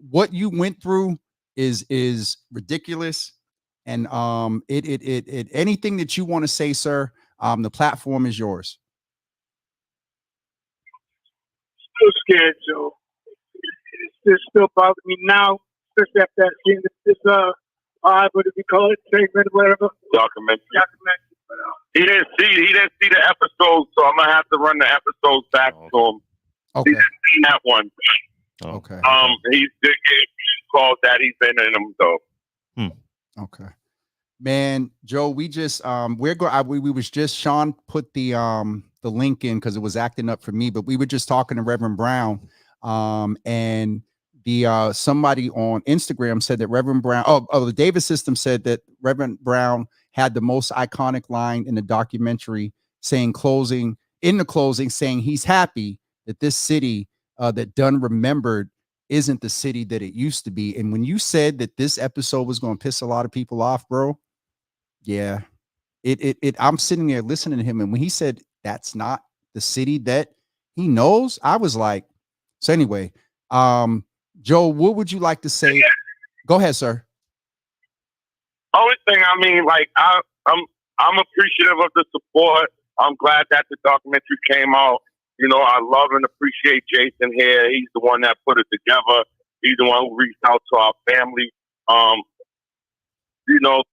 what you went through is ridiculous, and it anything that you want to say, sir. The platform is yours. Still scared, Joe. It still bothers me now, especially after that seeing this what do we call it, segment, whatever. Documentary. But, He didn't see the episode, so I'm gonna have to run the episodes back to him. Okay. He didn't see that one. Okay. He's called that. He's been in them though. Okay. Man, Joe, we just we was just Sean put the link in because it was acting up for me, but we were just talking to Reverend Brown, and the somebody on Instagram said that Reverend Brown, the Davis system said that Reverend Brown had the most iconic line in the documentary, saying in the closing, saying he's happy that this city that Dunn remembered isn't the city that it used to be. And when you said that this episode was going to piss a lot of people off, bro, yeah, I'm sitting there listening to him, and when he said that's not the city that he knows, I was like, so anyway, Joe, what would you like to say? Yeah. Go ahead, sir. Only thing, I mean, like I'm appreciative of the support. I'm glad that the documentary came out. I love and appreciate Jason here. He's the one that put it together. He's the one who reached out to our family.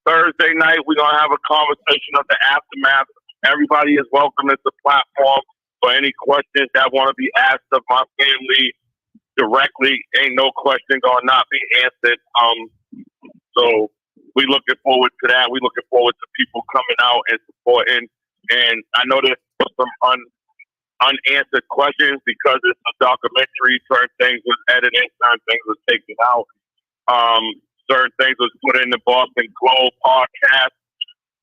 Thursday night we're gonna have a conversation of the aftermath. Everybody is welcome at the platform for any questions that want to be asked of my family directly. Ain't no question gonna not be answered. So we looking forward to that. We looking forward to people coming out and supporting. And I know there's some unanswered questions because it's a documentary. Certain things was edited, certain things was taken out. Certain things was put in the Boston Globe podcast.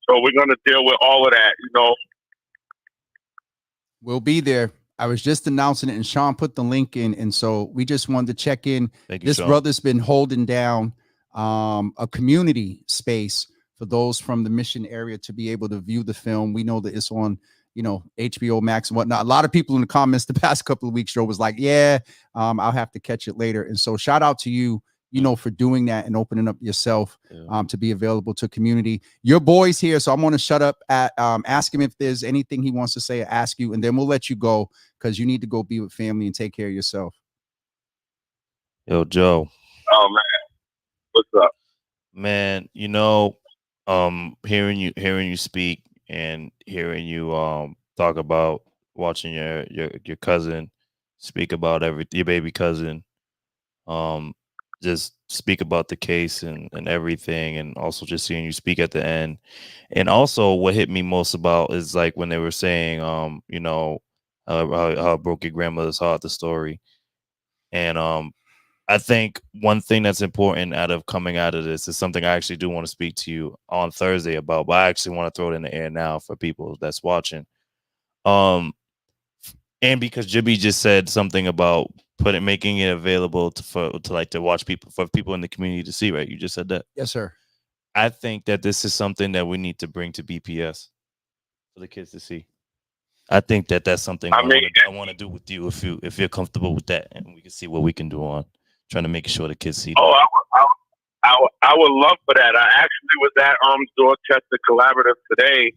So we're gonna deal with all of that, We'll be there. I was just announcing it, and Sean put the link in, and so we just wanted to check in. Thank you, This Sean. brother's been holding down a community space for those from the Mission area to be able to view the film. We know that it's on, HBO Max and whatnot. A lot of people in the comments the past couple of weeks, Joe, was like, yeah, I'll have to catch it later. And so shout out to you, for doing that and opening up yourself to be available to community. Your boy's here, so I'm going to shut up at ask him if there's anything he wants to say or ask you, and then we'll let you go because you need to go be with family and take care of yourself. Yo, Joe. Oh man, what's up? Man, hearing you speak and hearing you talk about watching your cousin speak about your baby cousin, just speak about the case and everything, and also just seeing you speak at the end. And also what hit me most about is like when they were saying how it broke your grandmother's heart, the story. And I think one thing that's important coming out of this is something I actually do want to speak to you on Thursday about, but I actually want to throw it in the air now for people that's watching. And because Jibby just said something about making it available to watch for people in the community to see, right? You just said that. Yes, sir. I think that this is something that we need to bring to BPS for the kids to see. I think that that's something I want to do with you if you're comfortable with that, and we can see what we can do on trying to make sure the kids see that. Oh, I would love for that. I actually was at Dorchester Collaborative today,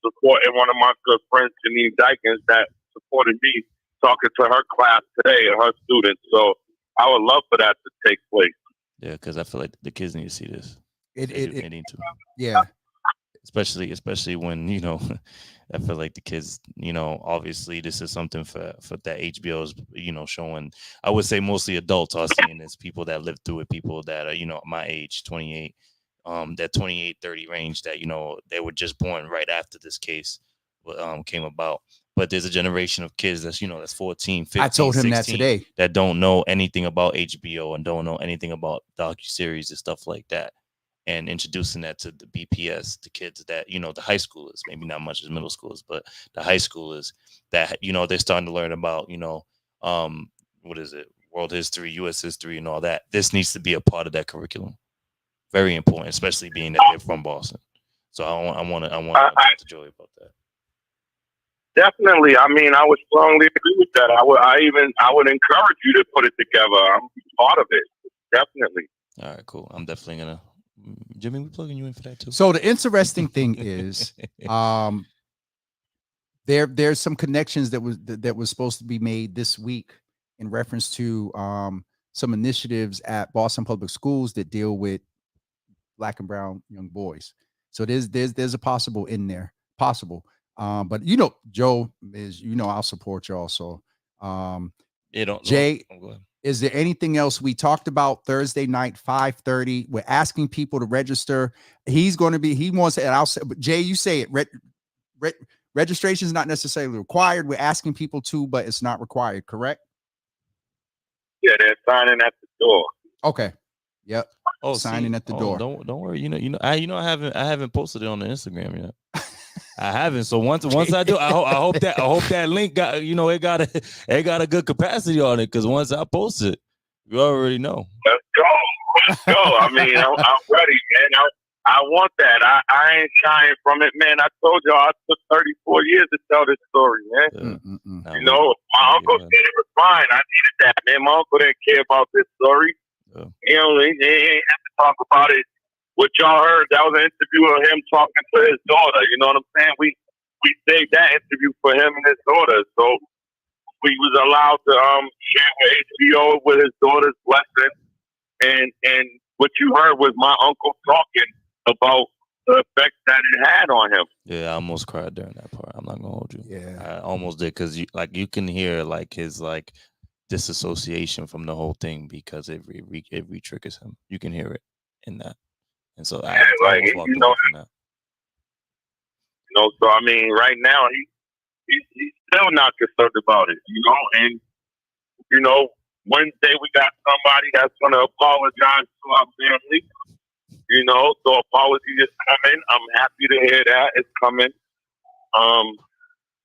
supporting one of my good friends, Janine Dykins, that supported me, talking to her class today and her students. So I would love for that to take place. Yeah, because I feel like the kids need to see this. They need to. Yeah. Especially when, I feel like the kids, obviously this is something for that HBO is, showing. I would say mostly adults are seeing this, people that live through it, people that are, my age, 28, that 28, 30 range that, they were just born right after this case came about. But there's a generation of kids that's, that's 14, 15, I told him 16, that today, that don't know anything about HBO and don't know anything about docuseries and stuff like that. and introducing that to the BPS, the kids that, you know, the high schoolers, maybe not much as middle schoolers, but the high schoolers that, you know, they're starting to learn about, you know, what is it? World history, U.S. history, and all that. This needs to be a part of that curriculum. Very important, especially being that they're from Boston. So I want to talk to Joey about that. Definitely. I mean, I would strongly agree with that. I would encourage you to put it together. I'm part of it. Definitely. All right, cool. I'm definitely gonna. Jimmy, we plugging you in for that too. So the interesting thing is, there's some connections that was supposed to be made this week in reference to some initiatives at Boston Public Schools that deal with Black and brown young boys. So there's a possible in there, possible. But you know, Joe is, you know, I'll support you also. Jay, is there anything else we talked about Thursday night, 5:30? We're asking people to register. He wants it. And I'll say, but Jay, you say it. Registration is not necessarily required. We're asking people to, but it's not required, correct? Yeah, they're signing at the door. Okay. Yep. Oh, signing at the door. Don't worry. I haven't posted it on the Instagram yet. I haven't. So once I do, I hope that link got, you know, it got a good capacity on it, because once I post it, you already know. Let's go. I mean, I'm ready, man. I want that. I ain't shying from it, man. I told y'all I took 34 years to tell this story, man. You know, my uncle said it was fine. I needed that, man. My uncle didn't care about this story. You know, they ain't have to talk about it. What y'all heard, that was an interview of him talking to his daughter. You know what I'm saying? We saved that interview for him and his daughter. So we was allowed to share with HBO with his daughter's blessing. And what you heard was my uncle talking about the effect that it had on him. Yeah, I almost cried during that part. I'm not gonna hold you. Yeah, I almost did, because you can hear like his like disassociation from the whole thing, because it re-triggers him. You can hear it in that. And so I almost walked away from that. You know, so I mean, right now he's still not concerned about it, you know. And you know, Wednesday we got somebody that's gonna apologize to our family. You know, so apology is coming. I'm happy to hear that it's coming.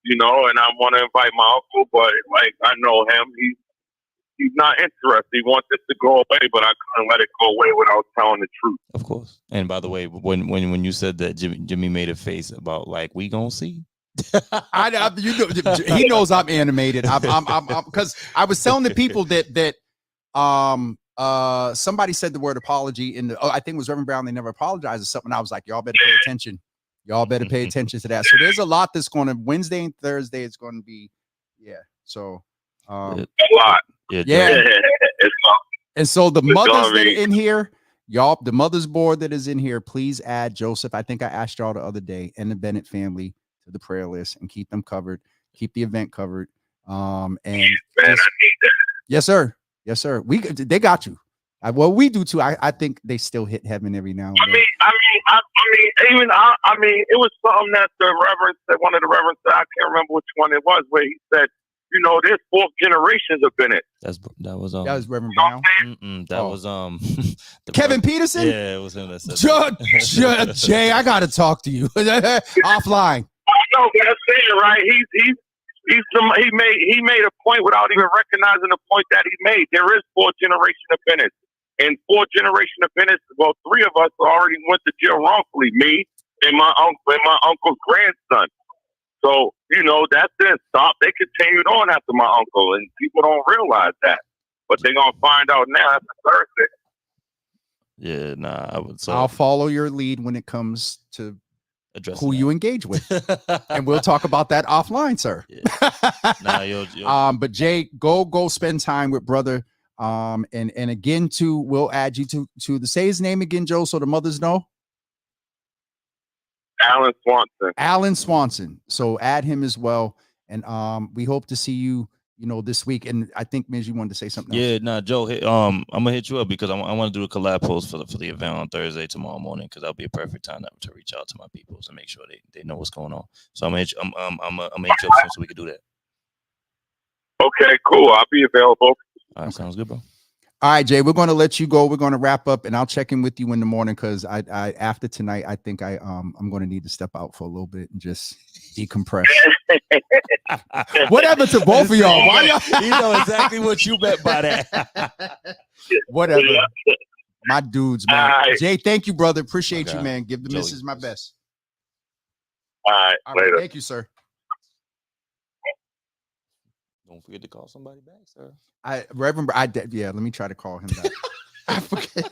You know, and I want to invite my uncle, but like I know him, he's not interested. He wants it to go away, but I couldn't let it go away without telling the truth. Of course. And by the way, when you said that, Jimmy made a face about like, we gonna see. He knows I'm animated. I'm because I was telling the people that somebody said the word apology in the, I think it was Reverend Brown. They never apologized or something. I was like, y'all better pay attention. Y'all better pay attention to that. So there's a lot that's going to Wednesday and Thursday. It's going to be, So a lot. Yeah. And so the mothers that are in here, y'all, the mothers board that is in here, please add Joseph. I think I asked y'all the other day, and the Bennett family to the prayer list, and keep them covered. Keep the event covered. And man, I need that. Yes, sir. Yes, sir. They got you. Well, we do too. I think they still hit heaven every now and then. I mean, it was something that the reverend said. One of the reverends said, I can't remember which one it was, where he said, you know, there's 4 generations of Bennett. That was Reverend Brown. That was Kevin Peterson. Yeah, it was him that said Jay, I gotta talk to you offline. No, but I'm saying, right? He made a point without even recognizing the point that he made. There is 4 generations of Bennett, and 4 generations of Bennett. Well, 3 of us already went to jail wrongfully. Me and my uncle and my uncle's grandson. So, you know, that didn't stop. They continued on after my uncle, and people don't realize that. But they're going to find out now after Thursday. Yeah, nah, I would. So I'll follow your lead when it comes to who you engage with. And we'll talk about that offline, sir. Yeah. Nah, but Jay, go spend time with brother. And again, we'll add you to say his name again, Joe, so the mothers know. Alan Swanson. So add him as well. And we hope to see you, this week. And I think Miz, you wanted to say something else. Yeah, nah, Joe, I'm gonna hit you up because I want to do a collab post for the event on Thursday tomorrow morning, because that'll be a perfect time to reach out to my people to make sure they know what's going on. So I'm gonna hit you up soon so we can do that. Okay, cool. I'll be available. All right, sounds good, bro. All right, Jay, we're going to let you go. We're going to wrap up, and I'll check in with you in the morning because I after tonight, I think I'm going to need to step out for a little bit and just decompress. Whatever to both of y'all. Why y'all? You know exactly what you meant by that. Whatever. My dudes, man. All right. Jay, thank you, brother. Appreciate Okay. you, man. Give the Joey. missus my best. All right, All right, later. thank you, sir. Don't forget to call somebody back, sir. Reverend, yeah, let me try to call him back. I forget.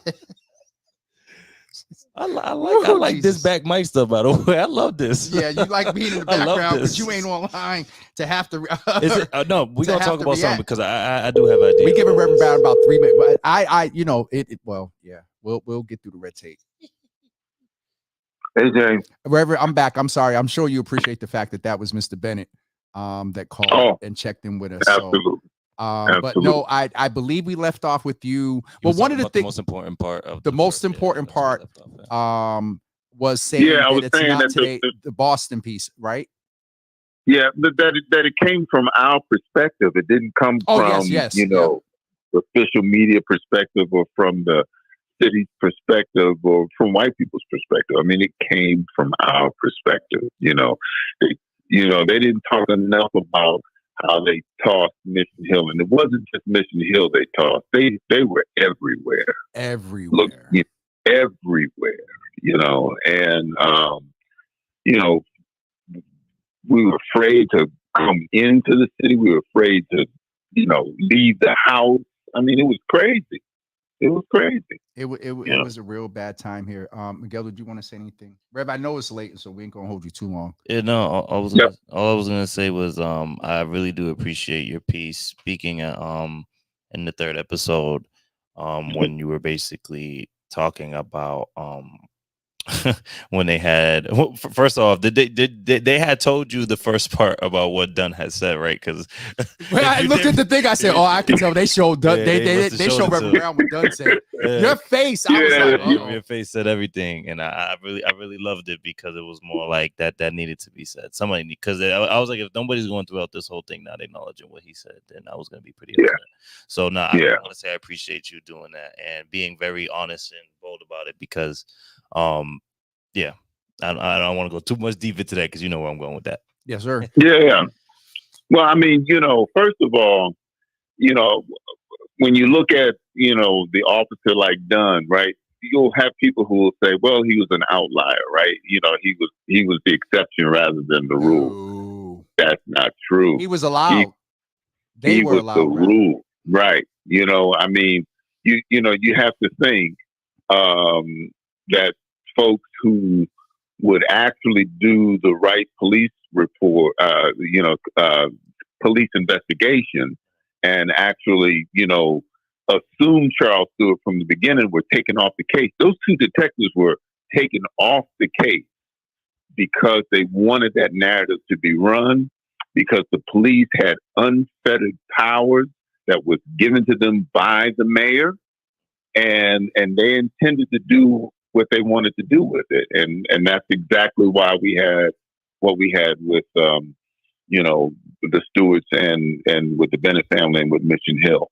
I like this Jesus. back mic stuff, by the way. I love this. Yeah, you like being in the I love background because this. you ain't online to have to. Is it, no, we're to gonna have talk to about something react. because I do have ideas. We give a about Reverend this. Brown about 3 minutes, but I you know it. Well, yeah, we'll get through the red tape. Hey, James. Reverend, I'm back. I'm sorry. I'm sure you appreciate the fact that was Mr. Bennett, that called Oh, and checked in with us. So, absolutely. but no, I believe we left off with you. You Well, was one talking of the about the things, most important part of the most first- yeah, important that's where we part, left off at. was saying Yeah, I that was it's saying not that today the Boston piece, right? Yeah, that it came from our perspective. It didn't come Oh, from yes, you know the official media perspective or from the city's perspective or from white people's perspective. I mean, it came from our perspective. You know, they didn't talk enough about how they tossed Mission Hill, and it wasn't just Mission Hill they tossed. They were everywhere. Everywhere. Look, everywhere. You know, and you know, we were afraid to come into the city. We were afraid to, you know, leave the house. I mean, it was crazy. It was crazy. It was a real bad time here. Miguel, did you want to say anything? Rev, I know it's late, so we ain't gonna hold you too long. Yeah, no, all I was gonna say was I really do appreciate your piece speaking in the third episode when you were basically talking about when they had first off they had told you the first part about what Dunn had said, right? Because When I looked at the thing, I said, "Oh, I can tell." They showed Dunn. Yeah, they must have showed showed it Reverend to- Brown what Dunn said. Yeah. Your face, I was like, "Uh-oh." your face said everything, and I really loved it because it was more like that needed to be said. Somebody, because I was like, if nobody's going throughout this whole thing not acknowledging what he said, then I was going to be pretty upset. So no, I want to say I appreciate you doing that and being very honest and bold about it because yeah, I don't want to go too much deep into that because you know where I'm going with that. Yes, sir. Yeah. Well, I mean, you know, first of all, you know, when you look at, you know, the officer like Dunn, right? You'll have people who will say, well, he was an outlier, right? You know, he was the exception rather than the rule. Ooh. That's not true. He was allowed. He were was allowed. the rather. rule, right? You know, I mean, you know, you have to think that folks who would actually do the right police report, police investigation, and actually, you know, assume Charles Stewart from the beginning were taken off the case. Those two detectives were taken off the case because they wanted that narrative to be run, because the police had unfettered powers that was given to them by the mayor, and they intended to do what they wanted to do with it, and that's exactly why we had what we had with you know, the Stewarts and with the Bennett family and with Mission Hill.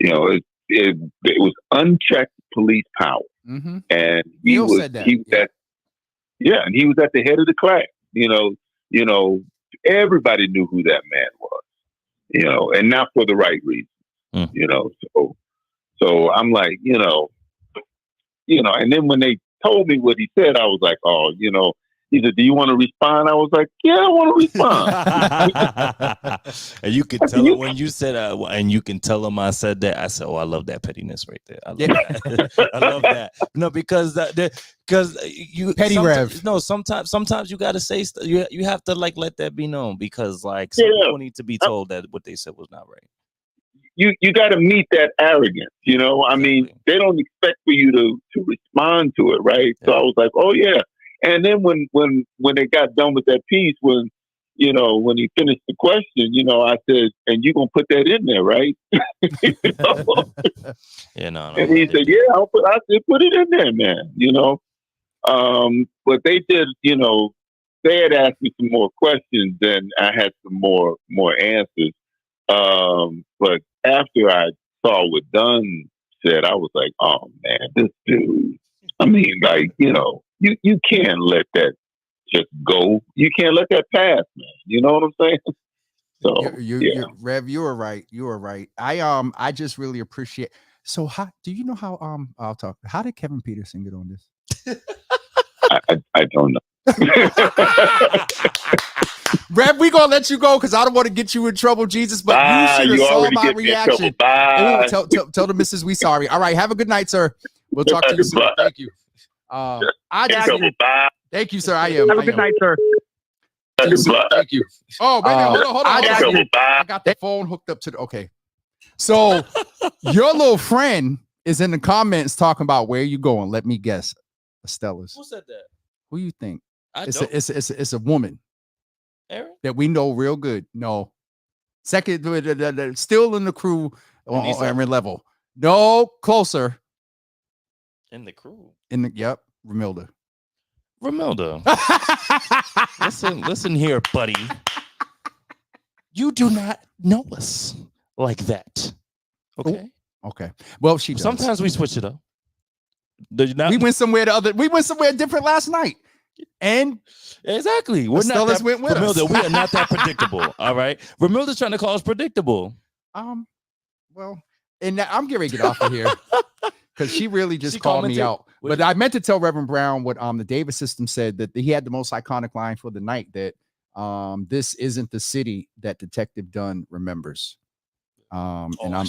You know, it was unchecked police power, Mm-hmm. and Neil said that. and he was at the head of the class. You know, everybody knew who that man was. You know, and not for the right reason. Mm. You know, so I'm like, you know, and then when they told me what he said, I was like, oh, you know, he said, do you want to respond? I was like, yeah, I want to respond. And you could tell him when you said, and you can tell him I said that. I said, oh, I love that pettiness right there. I love that. I love that. No, because you Petty Rev. No, sometimes you got to say you have to like let that be known because like some people need to be told that what they said was not right. You got to meet that arrogance, you know. I mean, they don't expect for you to respond to it, right? So I was like, oh yeah. And then when they got done with that piece, when he finished the question, you know, I said, and you gonna put that in there, right? You know? Yeah, no. And he said, yeah, I said, put it in there, man. You know. But they did, you know, they had asked me some more questions, and I had some more answers. But after I saw what Dunn said, I was like, oh man, this dude. I mean, like, you can't let that just go. You can't let that pass, man. You know what I'm saying? So you Rev, you were right. You were right. I just really appreciate. So how do you know how I'll talk? How did Kevin Peterson get on this? I don't know. Rev, we gonna let you go because I don't want to get you in trouble, Jesus. But you should have saw my reaction. Oh, tell the missus we sorry. All right, have a good night, sir. We'll talk to you soon. Thank you. Thank you, sir. I am. Have a good night, sir. Thank you. Oh, wait, hold on. I got the phone hooked up to the. Okay, so your little friend is in the comments talking about where you going. Let me guess, Estella's. Who said that? Who you think? It's a woman. Aaron? That we know real good. No. Second, still in the crew on Aaron level. No, closer. In the crew. Yep, Ramilda. Listen here, buddy. You do not know us like that. Okay. Ooh, okay. Well, she does. Sometimes we switch it up. We went somewhere different last night. And exactly, we're not that, went with Ramilda, us. We are not that predictable. All right, Ramilda's trying to call us predictable. Well, and I'm getting ready to get off of here because she really just called me out. But I meant to tell Reverend Brown what the Davis system said, that he had the most iconic line for the night, that this isn't the city that Detective Dunn remembers. And I'm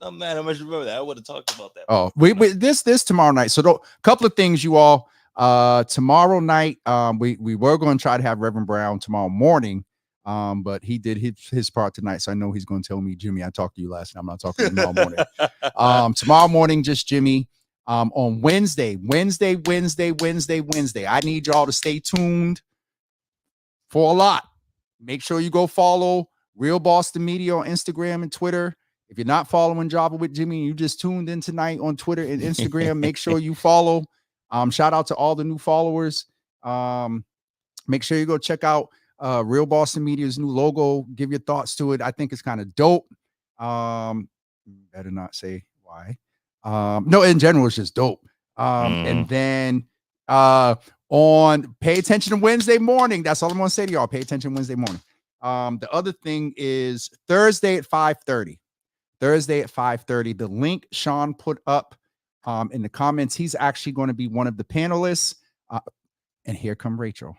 no man, I must remember that. I would have talked about that. Oh, we this tomorrow night. So a couple of things, you all. Tomorrow night, we were going to try to have Reverend Brown tomorrow morning, but he did his part tonight, so I know he's going to tell me, Jimmy, I talked to you last night. I'm not talking to you tomorrow morning. Tomorrow morning, just Jimmy. On Wednesday, I need y'all to stay tuned for a lot. Make sure you go follow Real Boston Media on Instagram and Twitter. If you're not following Java with Jimmy, you just tuned in tonight on Twitter and Instagram. Make sure you follow. Shout out to all the new followers. Make sure you go check out Real Boston Media's new logo. Give your thoughts to it. I think it's kind of dope. Better not say why. No, in general, it's just dope. And then on Pay Attention Wednesday morning. That's all I'm going to say to y'all. Pay attention Wednesday morning. The other thing is Thursday at 5:30. Thursday at 5:30. The link Sean put up in the comments, he's actually going to be one of the panelists. And here come Rachel.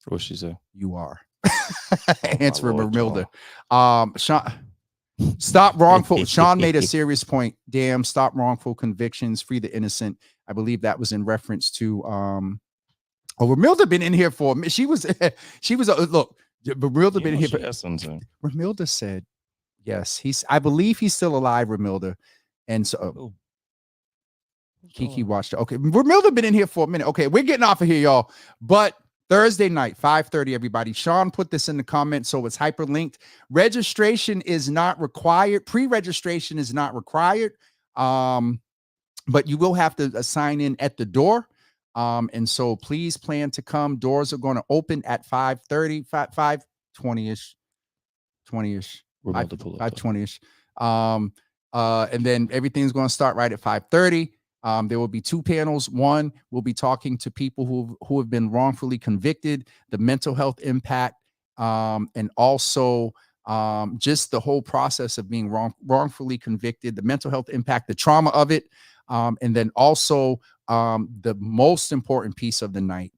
What she say? You are. Answer Ramilda. Sean, stop wrongful. Sean made a serious point. Damn, stop wrongful convictions, free the innocent. I believe that was in reference to Ramilda been in here for she was look, Ramilda been in here for Ramilda said yes, I believe he's still alive, Ramilda. And so Kiki watched it. Okay, Ramilda been in here for a minute. Okay, we're getting off of here, y'all. But Thursday night, 5:30, everybody. Sean put this in the comments, so it's hyperlinked. Registration is not required. Pre-registration is not required. But you will have to sign in at the door. And so please plan to come. Doors are going to open at 5:30, 5:20ish, 20ish, 5:20ish. And then everything's going to start right at 5:30. There will be two panels. One, we'll be talking to people who have been wrongfully convicted, the mental health impact, and also just the whole process of being wrongfully convicted, the mental health impact, the trauma of it. And then also the most important piece of the night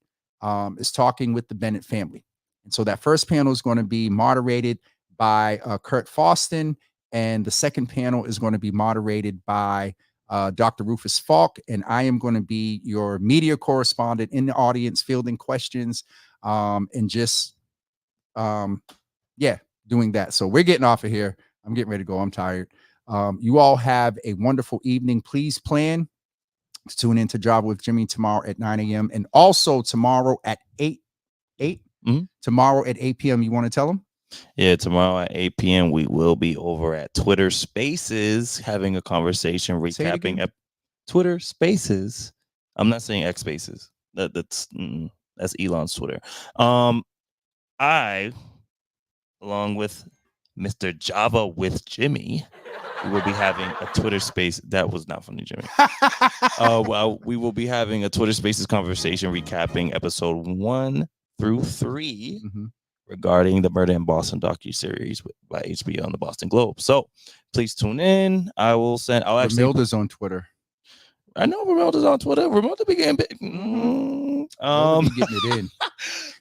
is talking with the Bennett family. And so that first panel is going to be moderated by Kurt Faustin, and the second panel is going to be moderated by Dr. Rufus Falk, and I am going to be your media correspondent in the audience, fielding questions, and just, doing that. So we're getting off of here. I'm getting ready to go. I'm tired. You all have a wonderful evening. Please plan to tune into Java with Jimmy tomorrow at 9 a.m. and also tomorrow at 8 tomorrow at 8 p.m. You want to tell them? Yeah, tomorrow at 8 p.m. we will be over at Twitter Spaces having a conversation, recapping Twitter Spaces. I'm not saying X Spaces. That's Elon's Twitter. I, along with Mr. Java with Jimmy, we will be having a Twitter space. That was not funny, Jimmy. Well, we will be having a Twitter Spaces conversation recapping episode 1 through 3 Mhm. regarding the Murder in Boston docuseries by HBO and the Boston Globe. So please tune in. I'll actually. Ramilda's on Twitter. I know Ramilda's on Twitter. Ramilda be getting big. Ramilda be getting it in.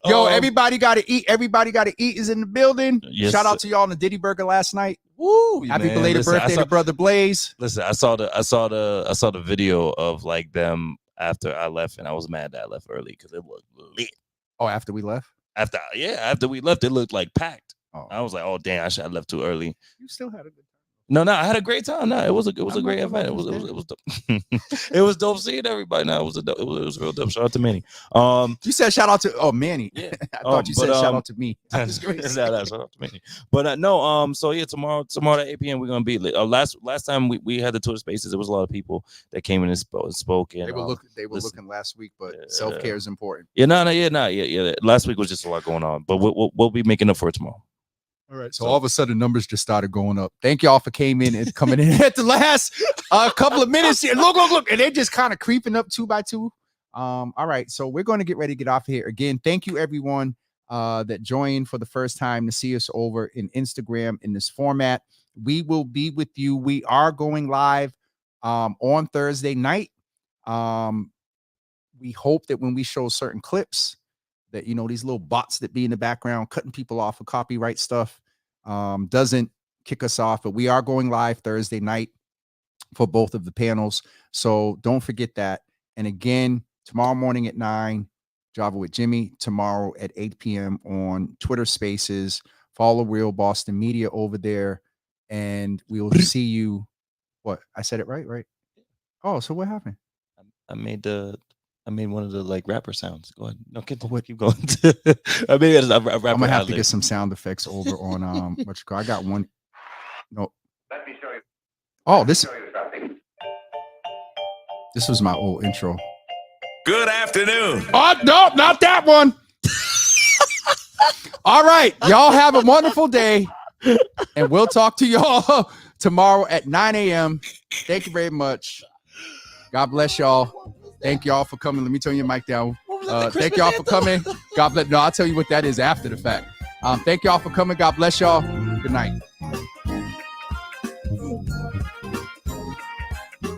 Yo, everybody got to eat. Everybody got to eat is in the building. Yes, Shout out to y'all on the Diddy Burger last night. Woo! Happy man. belated Listen, birthday to brother Blaze. Listen, I saw the video of like them after I left, and I was mad that I left early because it was lit. Oh, after we left? After we left, it looked like packed. Oh. I was like, oh damn, I should have left too early. You still had a good time. No, I had a great time. No, it was a great not event. It was about dope. It was dope seeing everybody. No, it was real dope. Shout out to Manny. You said shout out to Manny. Yeah. I thought you said shout out to me. I Nah, was going to shout out to Manny. But no, so yeah, tomorrow at 8 p.m. we're gonna be lit. Last time we had the Twitter Spaces, there was a lot of people that came in and spoke. And They were looking last week, but self care is important. Yeah. Last week was just a lot going on, but we'll be making up for it tomorrow. All right. So all of a sudden, numbers just started going up. Thank y'all for coming in at the last couple of minutes here. Look, and they're just kind of creeping up 2 by 2. All right. So we're going to get ready to get off of here again. Thank you, everyone that joined for the first time to see us over in Instagram in this format. We will be with you. We are going live on Thursday night. We hope that when we show certain clips, that these little bots that be in the background cutting people off of copyright stuff doesn't kick us off. But we are going live Thursday night for both of the panels, so don't forget that. And again, tomorrow morning at 9, Java with Jimmy. Tomorrow at 8 p.m. on Twitter Spaces. Follow Real Boston Media over there, and we'll see you. What, I said it right? Oh, so what happened? I made one of the like rapper sounds. Go ahead. No, keep going. I made a rapper. I'm gonna have to get some sound effects over on what you call. I got one. No. Let me show you. Oh, this Show you something. was my old intro. Good afternoon. Oh no, not that one. All right, y'all have a wonderful day, and we'll talk to y'all tomorrow at 9 a.m. Thank you very much. God bless y'all. Thank y'all for coming. Let me turn your mic down. Thank y'all for coming. God bless. No, I'll tell you what that is after the fact. Thank y'all for coming. God bless y'all. Good night.